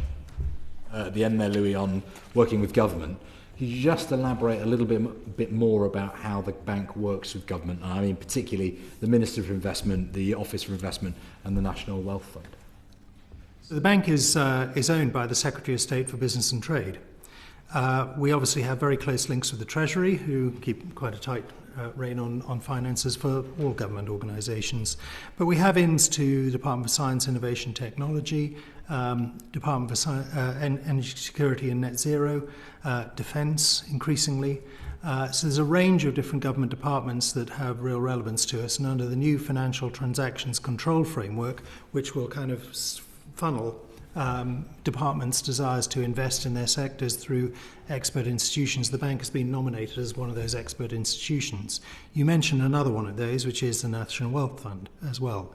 Speaker 7: at the end there, Louis, on working with government. Could you just elaborate a little bit more about how the bank works with government? I mean, particularly the Minister for Investment, the Office for Investment, and the National Wealth Fund.
Speaker 10: So the bank is owned by the Secretary of State for Business and Trade. We obviously have very close links with the Treasury, who keep quite a tight rein on finances for all government organisations. But we have ins to the Department of Science, Innovation, Technology, Department of Energy Security and Net Zero, Defence increasingly. So there's a range of different government departments that have real relevance to us, and under the new Financial Transactions Control Framework, which will kind of funnel departments' desires to invest in their sectors through expert institutions, the bank has been nominated as one of those expert institutions. You mentioned another one of those, which is the National Wealth Fund as well.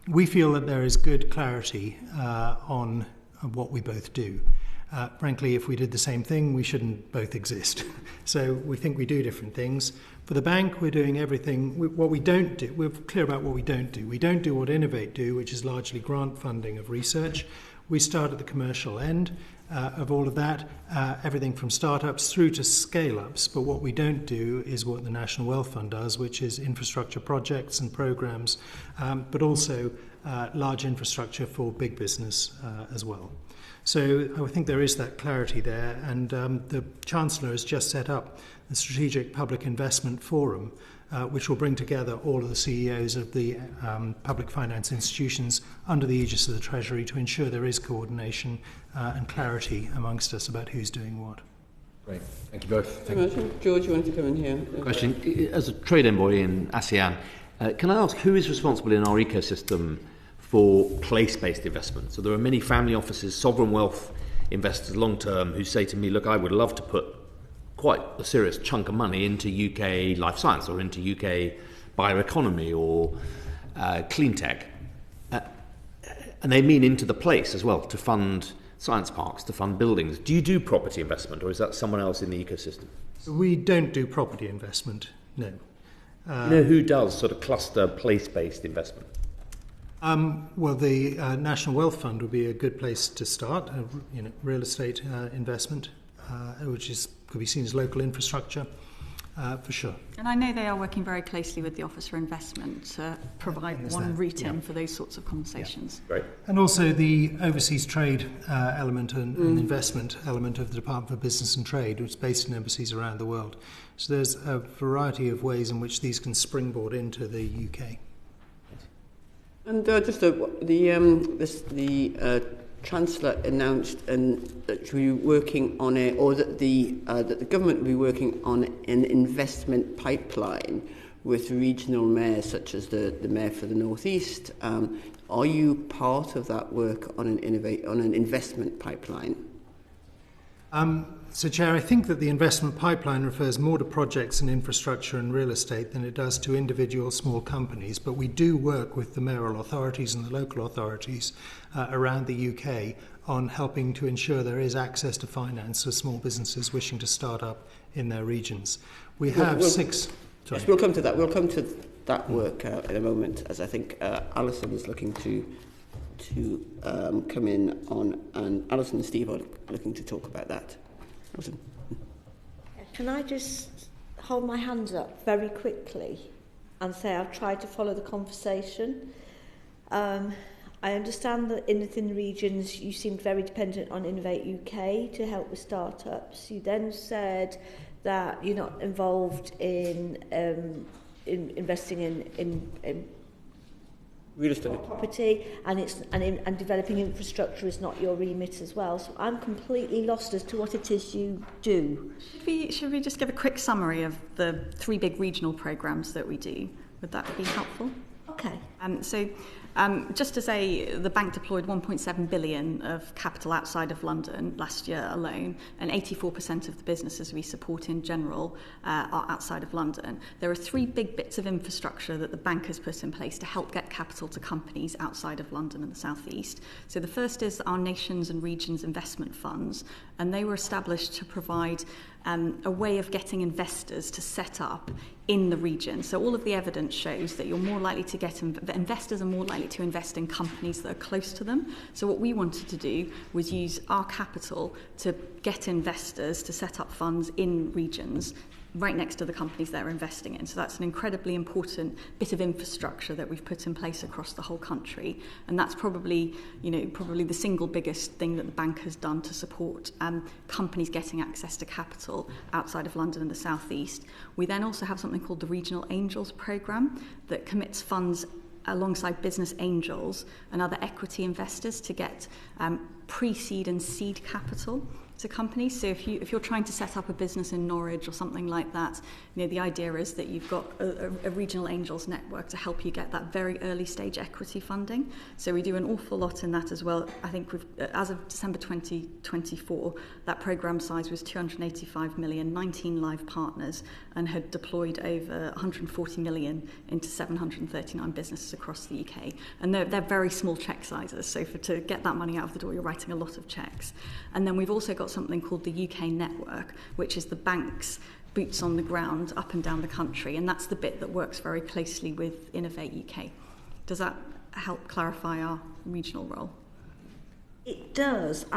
Speaker 10: We feel that there is good clarity on what we both do. Frankly, if we did the same thing, we shouldn't both exist. So we think we do different things. For the bank, we're doing everything. What we don't do, we're clear about what we don't do. We don't do what Innovate do, which is largely grant funding of research. We start at the commercial end of all of that, everything from startups through to scale-ups. But what we don't do is what the National Wealth Fund does, which is infrastructure projects and programs, but also large infrastructure for big business as well. So I think there is that clarity there, and the Chancellor has just set up the Strategic Public Investment Forum, which will bring together all of the CEOs of the public finance institutions under the aegis of the Treasury to ensure there is coordination and clarity amongst us about who's doing what.
Speaker 7: Great. Thank you both.
Speaker 1: Thank you. George, you wanted to come in here?
Speaker 6: Question. As a trade envoy in ASEAN, can I ask who is responsible in our ecosystem for place-based investment? So there are many family offices, sovereign wealth investors long-term who say to me, look, I would love to put quite a serious chunk of money into UK life science or into UK bioeconomy or clean tech. And they mean into the place as well, to fund science parks, to fund buildings. Do you do property investment, or is that someone else in the ecosystem?
Speaker 10: We don't do property investment, no.
Speaker 6: You know who does sort of cluster place-based investment?
Speaker 10: Well, the National Wealth Fund would be a good place to start, real estate investment, which could be seen as local infrastructure, for sure.
Speaker 11: And I know they are working very closely with the Office for Investment to provide one route in for those sorts of conversations.
Speaker 6: Yeah. Great.
Speaker 10: And also the overseas trade element and investment element of the Department for Business and Trade, which is based in embassies around the world. So there's a variety of ways in which these can springboard into the UK.
Speaker 1: And the Chancellor announced that we were working on that the government will be working on an investment pipeline with regional mayors, such as the Mayor for the North East. Are you part of that work on an investment pipeline?
Speaker 10: So, Chair, I think that the investment pipeline refers more to projects in infrastructure and real estate than it does to individual small companies, but we do work with the mayoral authorities and the local authorities around the UK on helping to ensure there is access to finance for small businesses wishing to start up in their regions. We have six... Sorry.
Speaker 1: Yes, we'll come to that. We'll come to that work in a moment, as I think Alison is looking to come in on, and Alison and Steve are looking to talk about that. Alison.
Speaker 9: Can I just hold my hands up very quickly and say I've tried to follow the conversation? I understand that in the regions you seemed very dependent on Innovate UK to help with startups. You then said that you're not involved in investing in
Speaker 1: real estate
Speaker 9: property, and developing infrastructure is not your remit as well. So I'm completely lost as to what it is you do.
Speaker 11: Should we just give a quick summary of the 3 big regional programmes that we do? Would that be helpful?
Speaker 9: Okay.
Speaker 11: Just to say, the bank deployed 1.7 billion of capital outside of London last year alone, and 84% of the businesses we support in general are outside of London. There are 3 big bits of infrastructure that the bank has put in place to help get capital to companies outside of London and the South East. So the first is our nations and regions investment funds, and they were established to provide a way of getting investors to set up in the region. So all of the evidence shows that you're more likely to get investors are more likely to invest in companies that are close to them. So what we wanted to do was use our capital to get investors to set up funds in regions right next to the companies they're investing in. So that's an incredibly important bit of infrastructure that we've put in place across the whole country. And that's probably the single biggest thing that the bank has done to support companies getting access to capital outside of London and the South East. We then also have something called the Regional Angels Programme that commits funds alongside business angels and other equity investors to get pre-seed and seed capital to companies. So if you're trying to set up a business in Norwich or something like that, the idea is that you've got a regional angels network to help you get that very early stage equity funding. So we do an awful lot in that as well. I think as of December 2024, that programme size was 285 million, 19 live partners, and had deployed over 140 million into 739 businesses across the UK. And they're very small cheque sizes, so to get that money out of the door, you're writing a lot of cheques. And then we've also got something called the UK Network, which is the bank's boots on the ground up and down the country, and that's the bit that works very closely with Innovate UK. Does that help clarify our regional role?
Speaker 9: It does.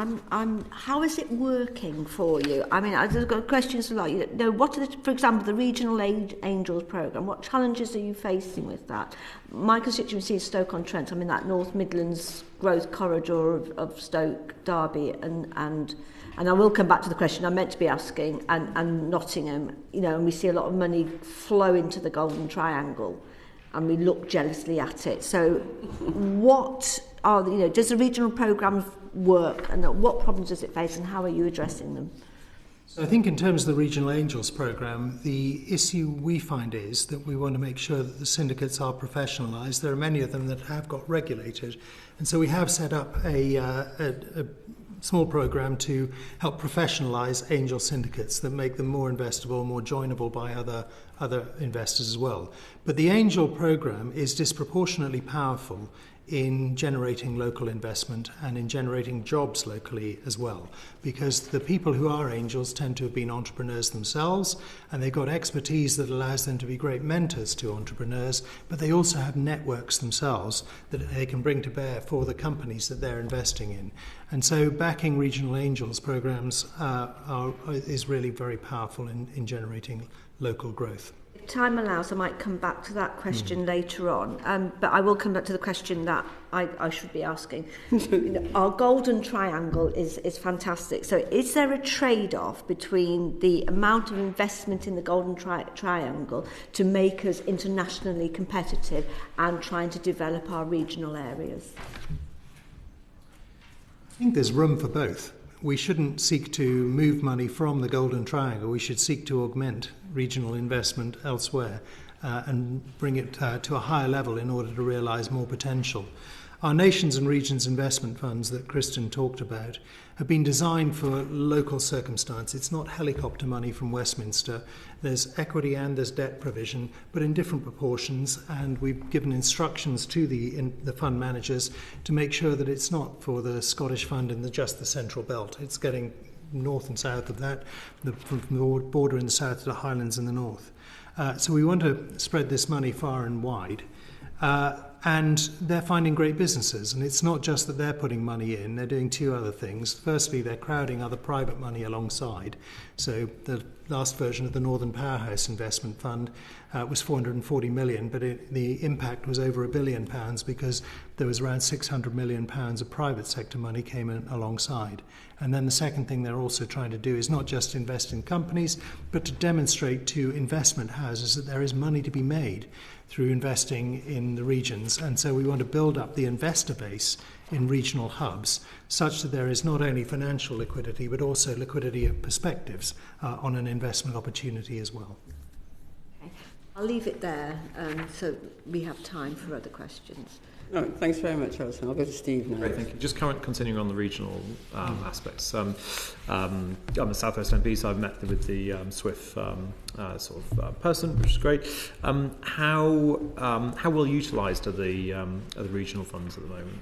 Speaker 9: How is it working for you? I mean, I've got questions like, what are for example, the Regional Angels Programme, what challenges are you facing with that? My constituency is Stoke-on-Trent. I'm in that North Midlands growth corridor of Stoke, Derby, and I will come back to the question I meant to be asking, and Nottingham, and we see a lot of money flow into the Golden Triangle, and we look jealously at it. So what are does the regional programme work, and what problems does it face, and how are you addressing them?
Speaker 10: So I think in terms of the Regional Angels Programme, the issue we find is that we want to make sure that the syndicates are professionalised. There are many of them that have got regulated, and so we have set up a small programme to help professionalise angel syndicates that make them more investable, more joinable by other investors as well. But the angel programme is disproportionately powerful in generating local investment and in generating jobs locally as well, because the people who are angels tend to have been entrepreneurs themselves, and they've got expertise that allows them to be great mentors to entrepreneurs, but they also have networks themselves that they can bring to bear for the companies that they're investing in. And so backing regional angels programs is really very powerful in generating local growth.
Speaker 9: If time allows, I might come back to that question later on, but I will come back to the question that I should be asking. Our golden triangle is fantastic. So is there a trade-off between the amount of investment in the golden triangle to make us internationally competitive and trying to develop our regional areas?
Speaker 10: I think there's room for both. We shouldn't seek to move money from the Golden Triangle. We should seek to augment regional investment elsewhere and bring it to a higher level in order to realise more potential. Our nations and regions investment funds that Kristen talked about have been designed for local circumstance. It's not helicopter money from Westminster. There's equity and there's debt provision, but in different proportions, and we've given instructions to the fund managers to make sure that it's not for the Scottish fund and just the central belt. It's getting north and south of that, from the border in the south to the Highlands in the north. So we want to spread this money far and wide. And they're finding great businesses. And it's not just that they're putting money in, they're doing two other things. Firstly, they're crowding other private money alongside. So the last version of the Northern Powerhouse Investment Fund was 440 million, but the impact was over £1 billion because there was around £600 million of private sector money came in alongside. And then the second thing they're also trying to do is not just invest in companies, but to demonstrate to investment houses that there is money to be made through investing in the regions. And so we want to build up the investor base in regional hubs such that there is not only financial liquidity, but also liquidity of perspectives on an investment opportunity as well.
Speaker 9: Okay. I'll leave it there so we have time for other questions.
Speaker 1: No, thanks very much, Alison. I'll go to Steve now.
Speaker 5: Great, thank you. Just continuing on the regional aspects. I'm a South West MP, so I've met with the SWIFT person, which is great. How well utilised are the regional funds at the moment?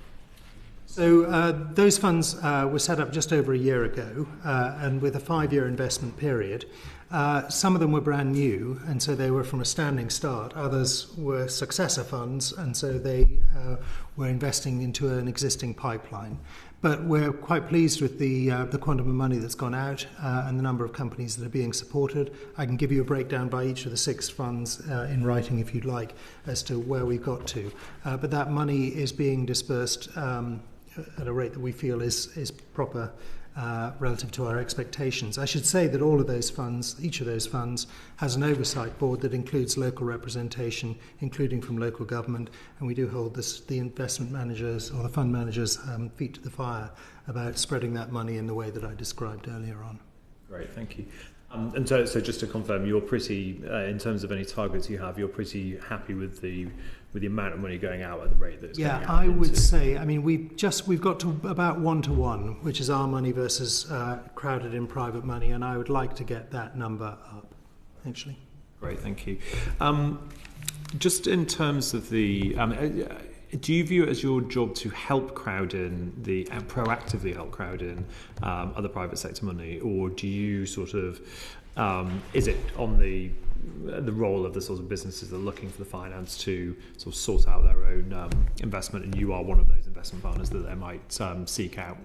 Speaker 10: So those funds were set up just over a year ago, and with a 5-year investment period. Some of them were brand new, and so they were from a standing start. Others were successor funds, and so they were investing into an existing pipeline. But we're quite pleased with the quantum of money that's gone out and the number of companies that are being supported. I can give you a breakdown by each of the 6 funds in writing if you'd like as to where we've got to. But that money is being dispersed at a rate that we feel is proper relative to our expectations. I should say that all of those funds, each of those funds, has an oversight board that includes local representation, including from local government, and we do hold the investment managers or the fund managers' feet to the fire about spreading that money in the way that I described earlier on.
Speaker 5: Great, thank you. And so just to confirm, you're pretty, in terms of any targets you have, you're pretty happy with the amount of money going out at the rate that it's going out?
Speaker 10: Yeah, I would say, I mean, we've got to about 1-to-1, which is our money versus crowded in private money, and I would like to get that number up, actually.
Speaker 5: Great, thank you. Just in terms of the... do you view it as your job to help crowd in proactively help crowd in other private sector money, or do you sort of is it on the role of the sort of businesses that are looking for the finance to sort of sort out their own investment, and you are one of those investment partners that they might seek out?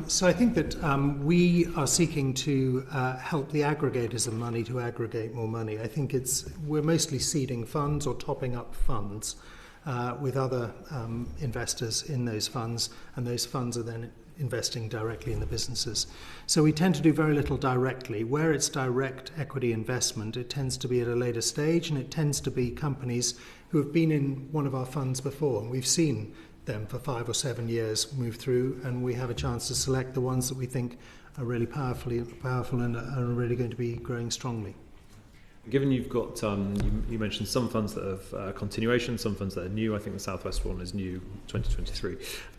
Speaker 10: So I think that we are seeking to help the aggregators of money to aggregate more money. I think we're mostly seeding funds or topping up funds with other investors in those funds, and those funds are then investing directly in the businesses. So we tend to do very little directly. Where it's direct equity investment, it tends to be at a later stage, and it tends to be companies who have been in one of our funds before, and we've seen them for 5 or 7 years move through, and we have a chance to select the ones that we think are really powerful and are really going to be growing strongly.
Speaker 5: Given you've got, you mentioned some funds that have continuation, some funds that are new. I think the Southwest one is new, 2023.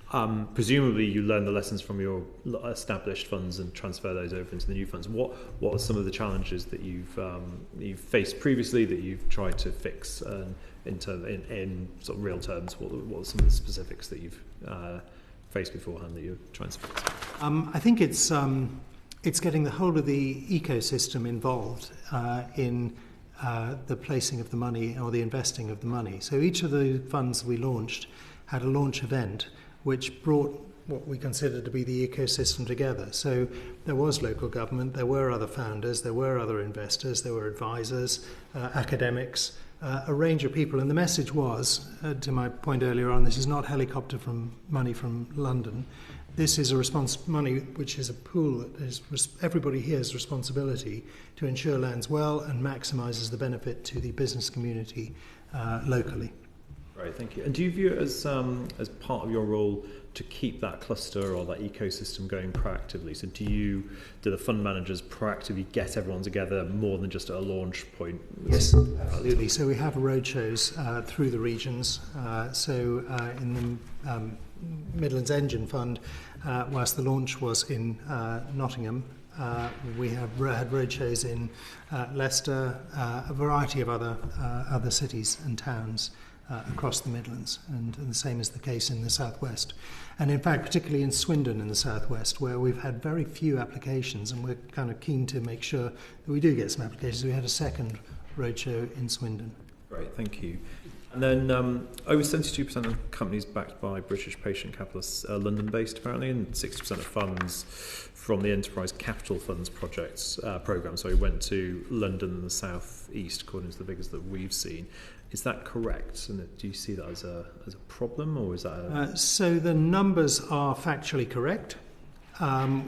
Speaker 5: Presumably you learn the lessons from your established funds and transfer those over into the new funds. What are some of the challenges that you've faced previously that you've tried to fix in sort of real terms? What are some of the specifics that you've faced beforehand that you're trying to fix?
Speaker 10: I think it's getting the whole of the ecosystem involved in the placing of the money or the investing of the money. So each of the funds we launched had a launch event which brought what we consider to be the ecosystem together. So there was local government, there were other founders, there were other investors, there were advisors, academics, a range of people. And the message was, to my point earlier on, this is not helicopter money from London. This is money which is a pool that is everybody here has responsibility to ensure lands well and maximises the benefit to the business community locally.
Speaker 5: Right, thank you. And do you view it as part of your role to keep that cluster or that ecosystem going proactively? So do the fund managers proactively get everyone together more than just at a launch point?
Speaker 10: Yes, absolutely. So we have roadshows through the regions. In the Midlands Engine Fund, whilst the launch was in Nottingham, we have had roadshows in Leicester, a variety of other cities and towns across the Midlands, and the same is the case in the southwest. And in fact, particularly in Swindon in the southwest, where we've had very few applications, and we're kind of keen to make sure that we do get some applications. We had a second roadshow in Swindon.
Speaker 5: Great, thank you. And then over 72% of companies backed by British patient capitalists are London-based, apparently, and 60% of funds from the Enterprise Capital Funds programme, so we went to London and the South East, according to the figures that we've seen. Is that correct? And do you see that as a problem, or is that
Speaker 10: So the numbers are factually correct.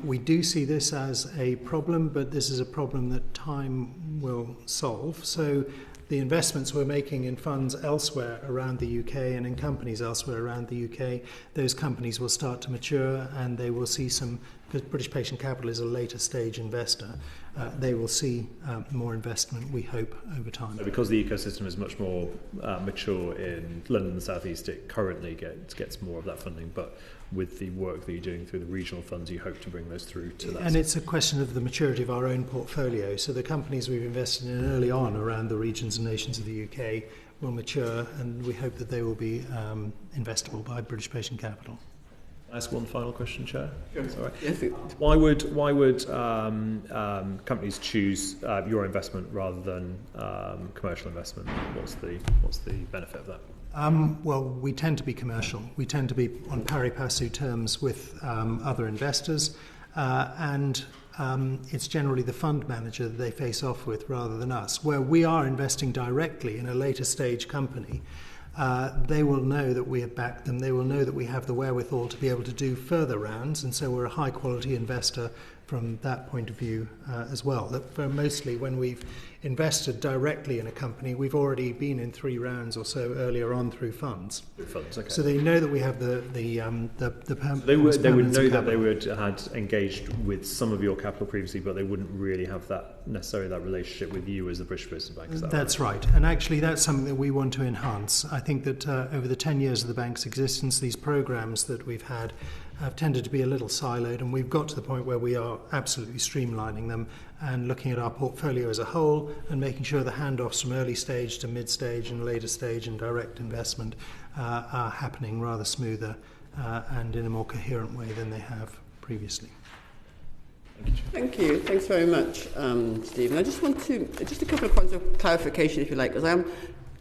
Speaker 10: We do see this as a problem, but this is a problem that time will solve. So the investments we're making in funds elsewhere around the UK and in companies elsewhere around the UK, those companies will start to mature, and they will see because British Patient Capital is a later stage investor, they will see more investment, we hope, over time.
Speaker 5: So because the ecosystem is much more mature in London and the South East, it currently gets more of that funding, but with the work that you're doing through the regional funds, you hope to bring those through to that.
Speaker 10: And it's a question of the maturity of our own portfolio. So the companies we've invested in early on around the regions and nations of the UK will mature, and we hope that they will be investable by British Patient Capital.
Speaker 5: Ask one final question, Chair.
Speaker 1: Sure.
Speaker 5: Sorry.
Speaker 1: Yes.
Speaker 5: Why would companies choose your investment rather than commercial investment? What's the benefit of that?
Speaker 10: Well, we tend to be commercial. We tend to be on pari passu terms with other investors, and it's generally the fund manager that they face off with rather than us. Where we are investing directly in a later stage company, they will know that we have backed them. They will know that we have the wherewithal to be able to do further rounds, and so we're a high quality investor from that point of view as well. That mostly when we've invested directly in a company, we've already been in 3 rounds or so earlier on through funds.
Speaker 5: Okay.
Speaker 10: So they know that we have the
Speaker 5: They would know that they had engaged with some of your capital previously, but they wouldn't really have that relationship with you as the British Business Bank. Is that
Speaker 10: That's right. And actually that's something that we want to enhance. I think that over the 10 years of the bank's existence, these programs that we've had have tended to be a little siloed, and we've got to the point where we are absolutely streamlining them and looking at our portfolio as a whole and making sure the handoffs from early stage to mid stage and later stage and direct investment are happening rather smoother and in a more coherent way than they have previously.
Speaker 1: Thank you. Thanks very much, Stephen. I just want just a couple of points of clarification, if you like, because I'm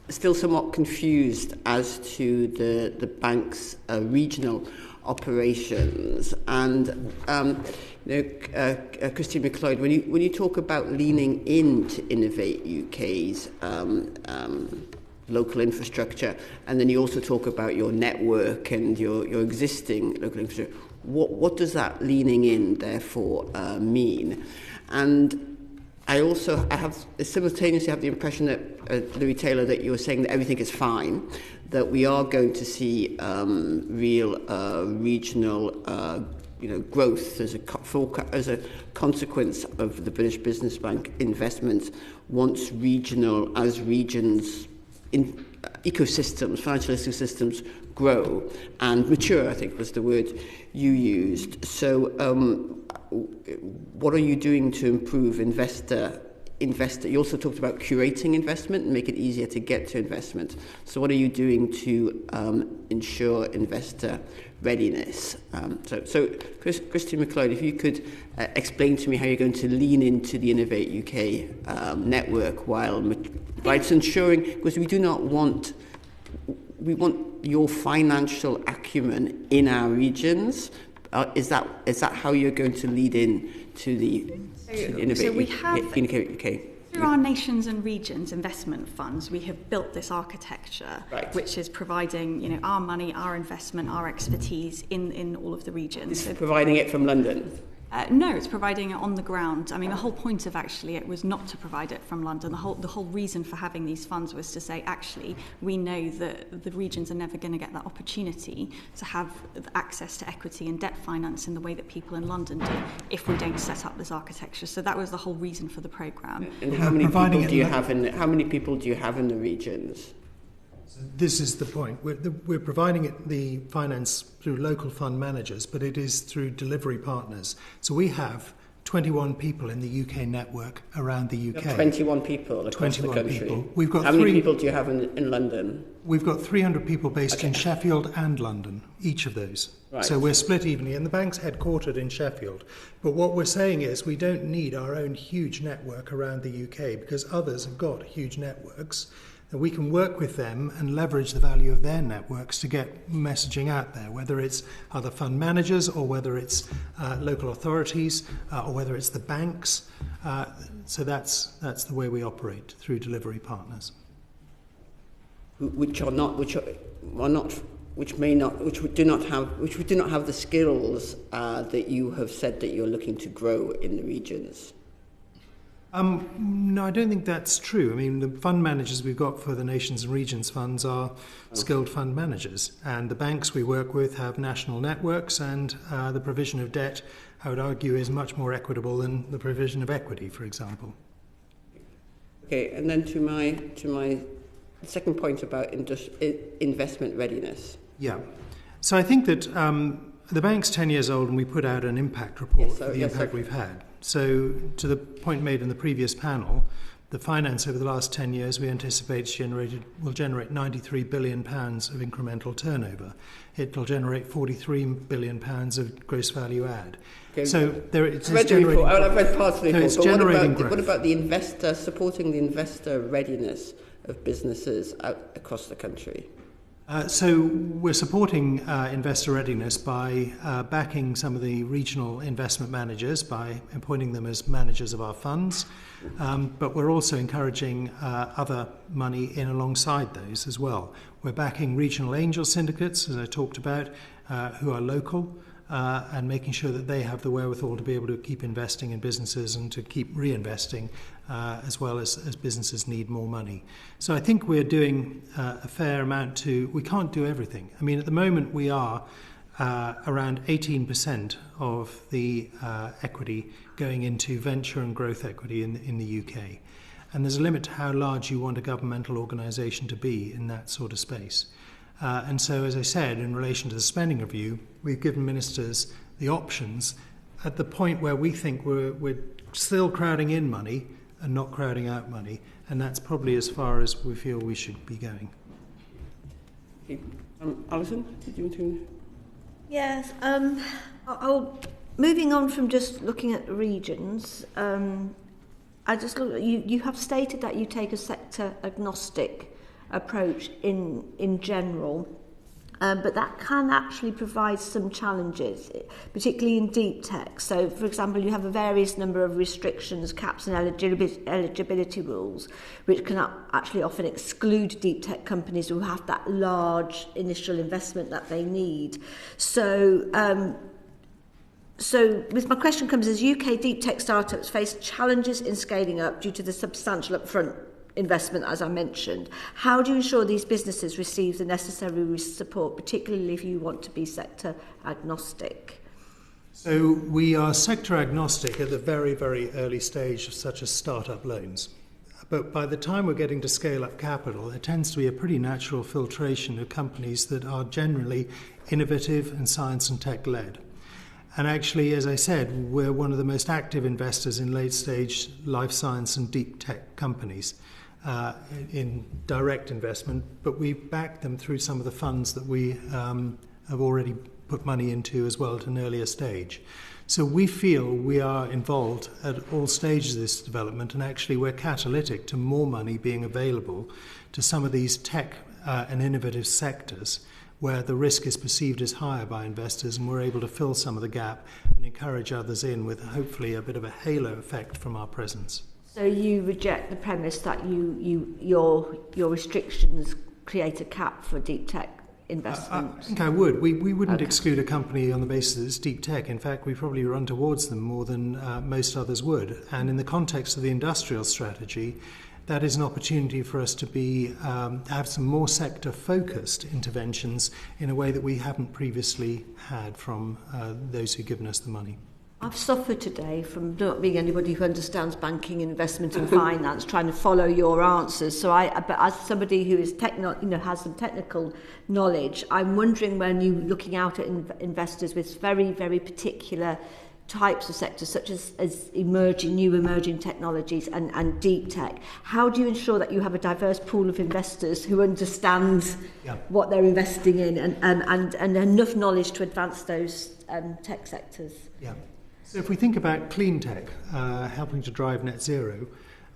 Speaker 1: still somewhat confused as to the bank's regional operations. And Kristen McLeod, when you talk about leaning into Innovate UK's local infrastructure, and then you also talk about your network and your existing local infrastructure, what does that leaning in therefore mean? And I simultaneously have the impression that the retailer that you were saying that everything is fine, that we are going to see real regional growth as a consequence of the British Business Bank investments once regions ecosystems, financial ecosystems grow and mature, I think was the word you used. So what are you doing to improve investor? You also talked about curating investment and make it easier to get to investment. So what are you doing to ensure investor readiness? So Kristen McLeod, if you could explain to me how you're going to lean into the Innovate UK network while ensuring, because we want your financial acumen in our regions. Is that how you're going to lead in to the Innovate
Speaker 11: so we have,
Speaker 1: UK?
Speaker 11: Through our nations and regions investment funds, we have built this architecture, which is providing, our money, our investment, our expertise in all of the regions.
Speaker 1: So providing it from London?
Speaker 11: No, it's providing it on the ground. I mean, the whole point of actually it was not to provide it from London. The whole reason for having these funds was to say, actually, we know that the regions are never going to get that opportunity to have access to equity and debt finance in the way that people in London do if we don't set up this architecture. So that was the whole reason for the programme.
Speaker 1: And how many people do you have in the regions?
Speaker 10: This is the point. We're providing the finance through local fund managers, but it is through delivery partners. So we have 21 people in the UK network around the UK.
Speaker 1: 21 people across the country.
Speaker 10: People. We've got
Speaker 1: How many people do you have in London?
Speaker 10: We've got 300 people based in Sheffield and London, each of those.
Speaker 1: Right.
Speaker 10: So we're split evenly, and the bank's headquartered in Sheffield. But what we're saying is we don't need our own huge network around the UK because others have got huge networks. That we can work with them and leverage the value of their networks to get messaging out there, whether it's other fund managers or whether it's local authorities or whether it's the banks. So that's the way we operate through delivery partners.
Speaker 1: Which do not have the skills that you have said that you're looking to grow in the regions.
Speaker 10: No, I don't think that's true. I mean, the fund managers we've got for the Nations and Regions funds are skilled fund managers, and the banks we work with have national networks, and the provision of debt, I would argue, is much more equitable than the provision of equity, for example. Okay,
Speaker 1: and then to my second point about investment readiness.
Speaker 10: Yeah. So I think that the bank's 10 years old, and we put out an impact report for the impact we've had. So to the point made in the previous panel, the finance over the last 10 years we anticipate will generate £93 billion of incremental turnover. It will generate £43 billion of gross value add. Okay. So it's generating growth.
Speaker 1: I've read parts of the report,
Speaker 10: So it's generating growth.
Speaker 1: What about the investor, supporting the investor readiness of businesses across the country?
Speaker 10: So we're supporting investor readiness by backing some of the regional investment managers by appointing them as managers of our funds, but we're also encouraging other money in alongside those as well. We're backing regional angel syndicates, as I talked about, who are local, and making sure that they have the wherewithal to be able to keep investing in businesses and to keep reinvesting as well as businesses need more money. So I think we're doing a fair amount we can't do everything. I mean, at the moment we are around 18% of the equity going into venture and growth equity in the UK. And there's a limit to how large you want a governmental organisation to be in that sort of space. And so, as I said, in relation to the spending review, we've given ministers the options at the point where we think we're still crowding in money and not crowding out money, and that's probably as far as we feel we should be going.
Speaker 1: Alison, did you want to?
Speaker 9: Yes. Moving on from just looking at the regions, I just look. You have stated that you take a sector agnostic approach in general, but that can actually provide some challenges, particularly in deep tech. So, for example, you have a various number of restrictions, caps and eligibility rules, which can actually often exclude deep tech companies who have that large initial investment that they need. So my question comes as UK deep tech startups face challenges in scaling up due to the substantial upfront investment, as I mentioned. How do you ensure these businesses receive the necessary support, particularly if you want to be sector agnostic?
Speaker 10: So we are sector agnostic at the very, very early stage, such as startup loans. But by the time we're getting to scale up capital, there tends to be a pretty natural filtration of companies that are generally innovative and science and tech led. And actually, as I said, we're one of the most active investors in late stage life science and deep tech companies in direct investment, but we back them through some of the funds that we have already put money into as well at an earlier stage. So we feel we are involved at all stages of this development, and actually we're catalytic to more money being available to some of these tech and innovative sectors where the risk is perceived as higher by investors, and we're able to fill some of the gap and encourage others in with hopefully a bit of a halo effect from our presence.
Speaker 9: So you reject the premise that your restrictions create a cap for deep tech investment?
Speaker 10: I think I would. We wouldn't exclude a company on the basis that it's deep tech. In fact, we probably run towards them more than most others would. And in the context of the industrial strategy, that is an opportunity for us to be have some more sector-focused interventions in a way that we haven't previously had from those who've given us the money.
Speaker 9: I've suffered today from not being anybody who understands banking, investment and finance, trying to follow your answers. But as somebody who is has some technical knowledge, I'm wondering, when you're looking out at investors with very, very particular types of sectors, such as new emerging technologies and deep tech, how do you ensure that you have a diverse pool of investors who understand what they're investing in and enough knowledge to advance those tech sectors?
Speaker 10: Yeah. So if we think about clean tech helping to drive net zero,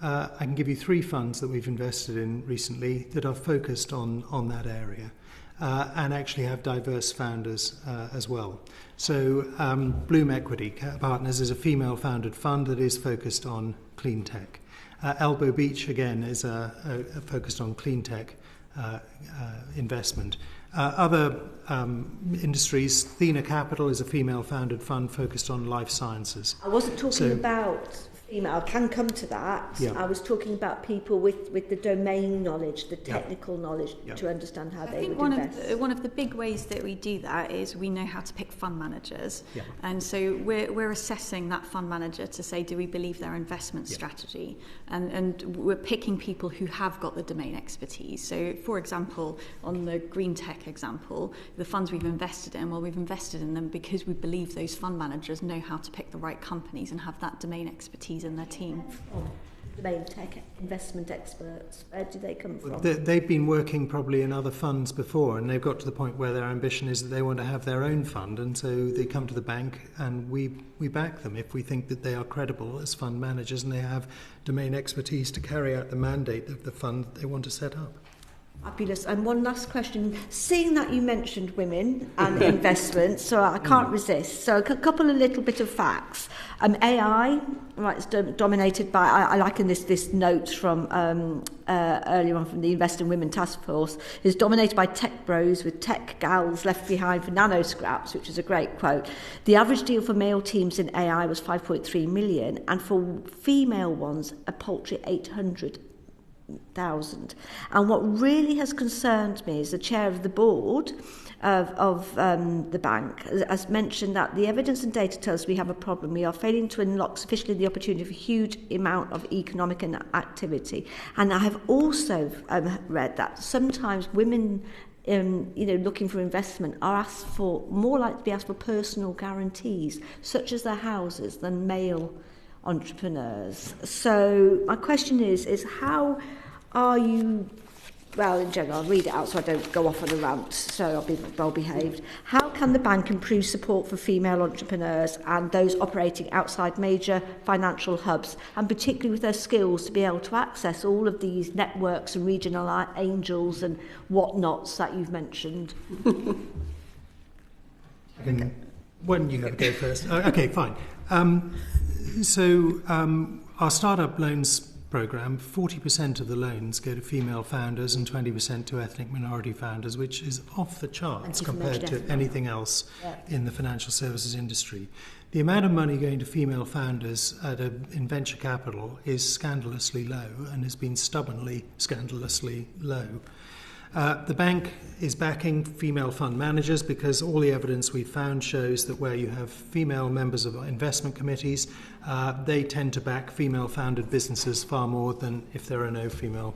Speaker 10: I can give you 3 funds that we've invested in recently that are focused on that area and actually have diverse founders as well. So Bloom Equity Partners is a female-founded fund that is focused on clean tech. Elbow Beach, again, is focused on clean tech investment. Other industries, Thena Capital is a female-founded fund focused on life sciences.
Speaker 9: I wasn't talking about female. I can come to that. Yeah. I was talking about people with the domain knowledge, the technical knowledge to understand how they would invest.
Speaker 11: One of the big ways that we do that is we know how to pick fund managers. Yeah. And so we're assessing that fund manager to say, do we believe their investment strategy? And we're picking people who have got the domain expertise. So, for example, on the green tech example, the funds we've invested in, we've invested in them because we believe those fund managers know how to pick the right companies and have that domain expertise in their team.
Speaker 9: Domain tech investment experts, where do they come from?
Speaker 10: They've been working probably in other funds before, and they've got to the point where their ambition is that they want to have their own fund, and so they come to the bank and we back them if we think that they are credible as fund managers and they have domain expertise to carry out the mandate of the fund they want to set up.
Speaker 9: Fabulous. And one last question. Seeing that you mentioned women and investment, so I can't resist. So a couple of little bit of facts. AI, right, is dominated by, I liken this note from earlier on from the Investing Women Task Force, is dominated by tech bros with tech gals left behind for nano scraps, which is a great quote. The average deal for male teams in AI was 5.3 million, and for female ones, a paltry 800,000. And what really has concerned me is the chair of the board of the bank has mentioned that the evidence and data tells us we have a problem. We are failing to unlock sufficiently the opportunity for a huge amount of economic activity. And I have also read that sometimes women looking for investment are asked for, more likely to be asked for personal guarantees, such as their houses, than male entrepreneurs. So my question is how are you, well, in general, I'll read it out so I don't go off on a rant, so I'll be well behaved. How can the bank improve support for female entrepreneurs and those operating outside major financial hubs, and particularly with their skills to be able to access all of these networks and regional angels and whatnots that you've mentioned?
Speaker 10: Why don't you go first? Okay, fine. So our startup loans program, 40% of the loans go to female founders and 20% to ethnic minority founders, which is off the charts compared to anything else in the financial services industry. The amount of money going to female founders in venture capital is scandalously low and has been stubbornly scandalously low. The bank is backing female fund managers because all the evidence we've found shows that where you have female members of investment committees, they tend to back female-founded businesses far more than if there are no female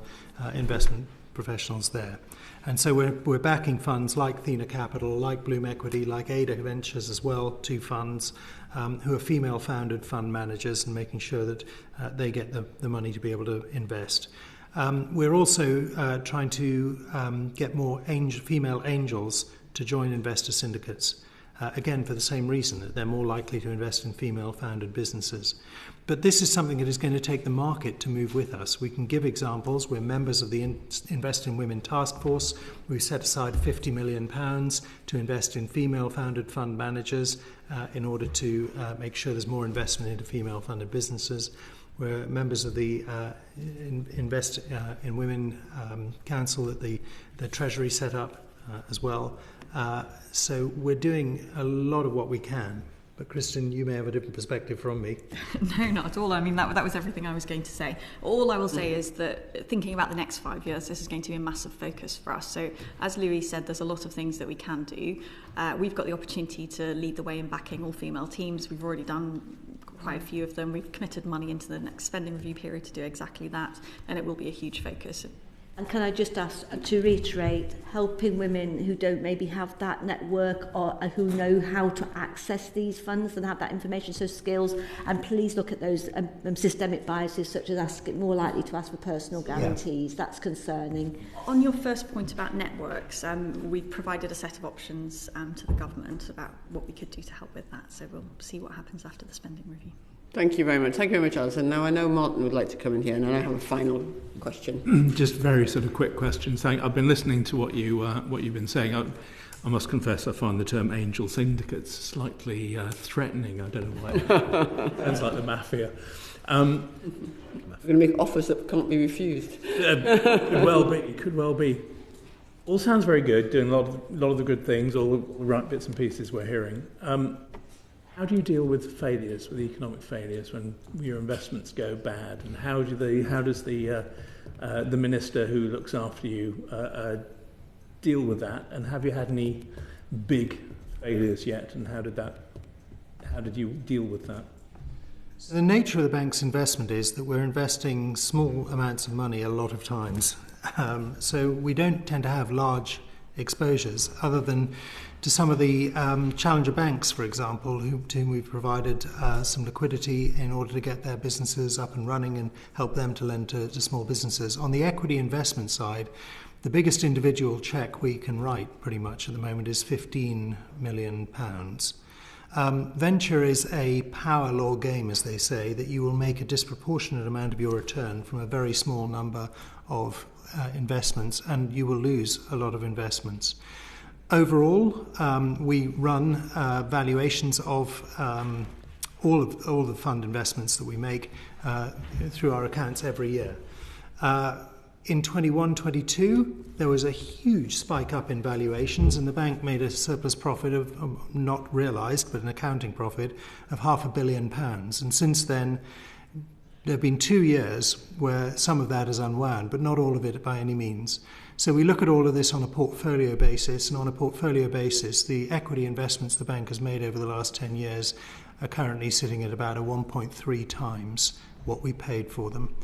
Speaker 10: investment professionals there. And so we're backing funds like Thena Capital, like Bloom Equity, like Ada Ventures as well, 2 funds who are female-founded fund managers, and making sure that they get the money to be able to invest. We're also trying to get more female angels to join investor syndicates, again for the same reason, that they're more likely to invest in female-founded businesses. But this is something that is going to take the market to move with us. We can give examples. We're members of the Invest in Women Task Force. We've set aside £50 million to invest in female-founded fund managers in order to make sure there's more investment into female-funded businesses. We're members of the Invest in Women Council that the Treasury set up as well. So we're doing a lot of what we can. But Kristen, you may have a different perspective from me.
Speaker 11: No, not at all. I mean, that was everything I was going to say. All I will say is that thinking about the next 5 years, this is going to be a massive focus for us. So as Louis said, there's a lot of things that we can do. We've got the opportunity to lead the way in backing all female teams. We've already done quite a few of them. We've committed money into the next spending review period to do exactly that, and it will be a huge focus.
Speaker 9: And can I just ask to reiterate, helping women who don't maybe have that network or who know how to access these funds and have that information, so skills, and please look at those systemic biases such as more likely to ask for personal guarantees. Yeah. That's concerning.
Speaker 11: On your first point about networks, we provided a set of options to the government about what we could do to help with that, so we'll see what happens after the spending review.
Speaker 1: Thank you very much. Thank you very much, Alison. Now, I know Martin would like to come in here, and I have a final question.
Speaker 2: Just very sort of quick question. I've been listening to what you've been saying. I must confess I find the term angel syndicates slightly threatening. I don't know why. Sounds like the mafia.
Speaker 1: We're going to make offers that can't be refused.
Speaker 2: Could well be. All sounds very good, doing a lot of the good things, all the right bits and pieces we're hearing. How do you deal with failures, with economic failures, when your investments go bad? And how does the minister who looks after you deal with that? And have you had any big failures yet? And how did you deal with that?
Speaker 10: So the nature of the bank's investment is that we're investing small amounts of money a lot of times. So we don't tend to have large exposures, other than to some of the challenger banks, for example, to whom we've provided some liquidity in order to get their businesses up and running and help them to lend to small businesses. On the equity investment side, the biggest individual cheque we can write pretty much at the moment is £15 million. Venture is a power law game, as they say, that you will make a disproportionate amount of your return from a very small number of investments, and you will lose a lot of investments. Overall, we run valuations of all the fund investments that we make through our accounts every year. In 21-22, there was a huge spike up in valuations, and the bank made a surplus profit of, not realised, but an accounting profit of £500 million. And since then, there have been 2 years where some of that is unwound, but not all of it by any means. So we look at all of this on a portfolio basis, and on a portfolio basis, the equity investments the bank has made over the last 10 years are currently sitting at about a 1.3 times what we paid for them,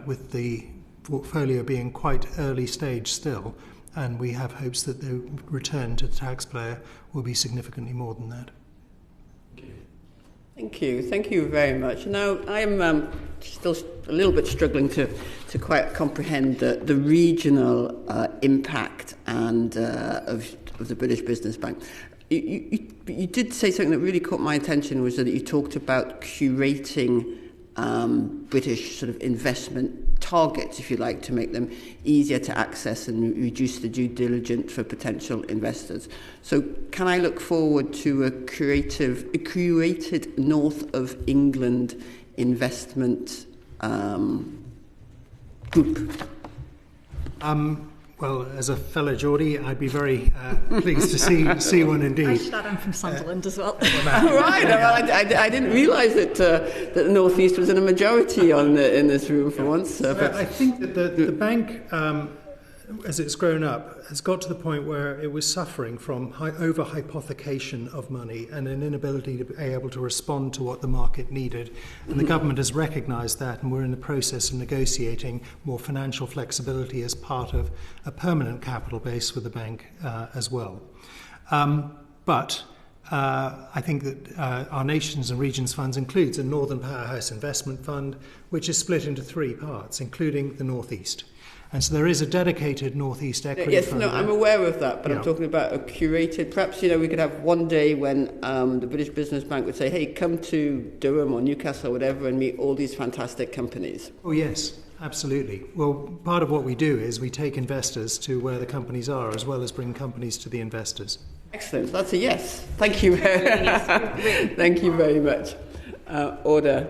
Speaker 10: with the portfolio being quite early stage still, and we have hopes that the return to the taxpayer will be significantly more than that.
Speaker 1: Thank you very much. Now, I am still a little bit struggling to quite comprehend the regional impact and of the British Business Bank. You did say something that really caught my attention, was that you talked about curating British sort of investment targets, if you like, to make them easier to access and reduce the due diligence for potential investors. So can I look forward to a curated North of England investment group?
Speaker 10: Well, as a fellow Geordie, I'd be very pleased to see one indeed.
Speaker 11: I should add, I'm from Sunderland as well.
Speaker 1: Right, I didn't realise that the North East was in a majority in this room for once.
Speaker 10: I think that the bank as it's grown up, has got to the point where it was suffering from over-hypothecation of money and an inability to be able to respond to what the market needed. And the government has recognised that, and we're in the process of negotiating more financial flexibility as part of a permanent capital base for the bank as well. But I think that our Nations and Regions Funds includes a Northern Powerhouse Investment Fund, which is split into 3 parts, including the North East. And so there is a dedicated North East equity fund.
Speaker 1: Yes, no, I'm aware of that, but I'm talking about a curated. Perhaps, we could have one day when the British Business Bank would say, hey, come to Durham or Newcastle or whatever and meet all these fantastic companies.
Speaker 10: Oh, yes, absolutely. Well, part of what we do is we take investors to where the companies are, as well as bring companies to the investors.
Speaker 1: Excellent. That's a yes. Thank you. Thank you very much. Order.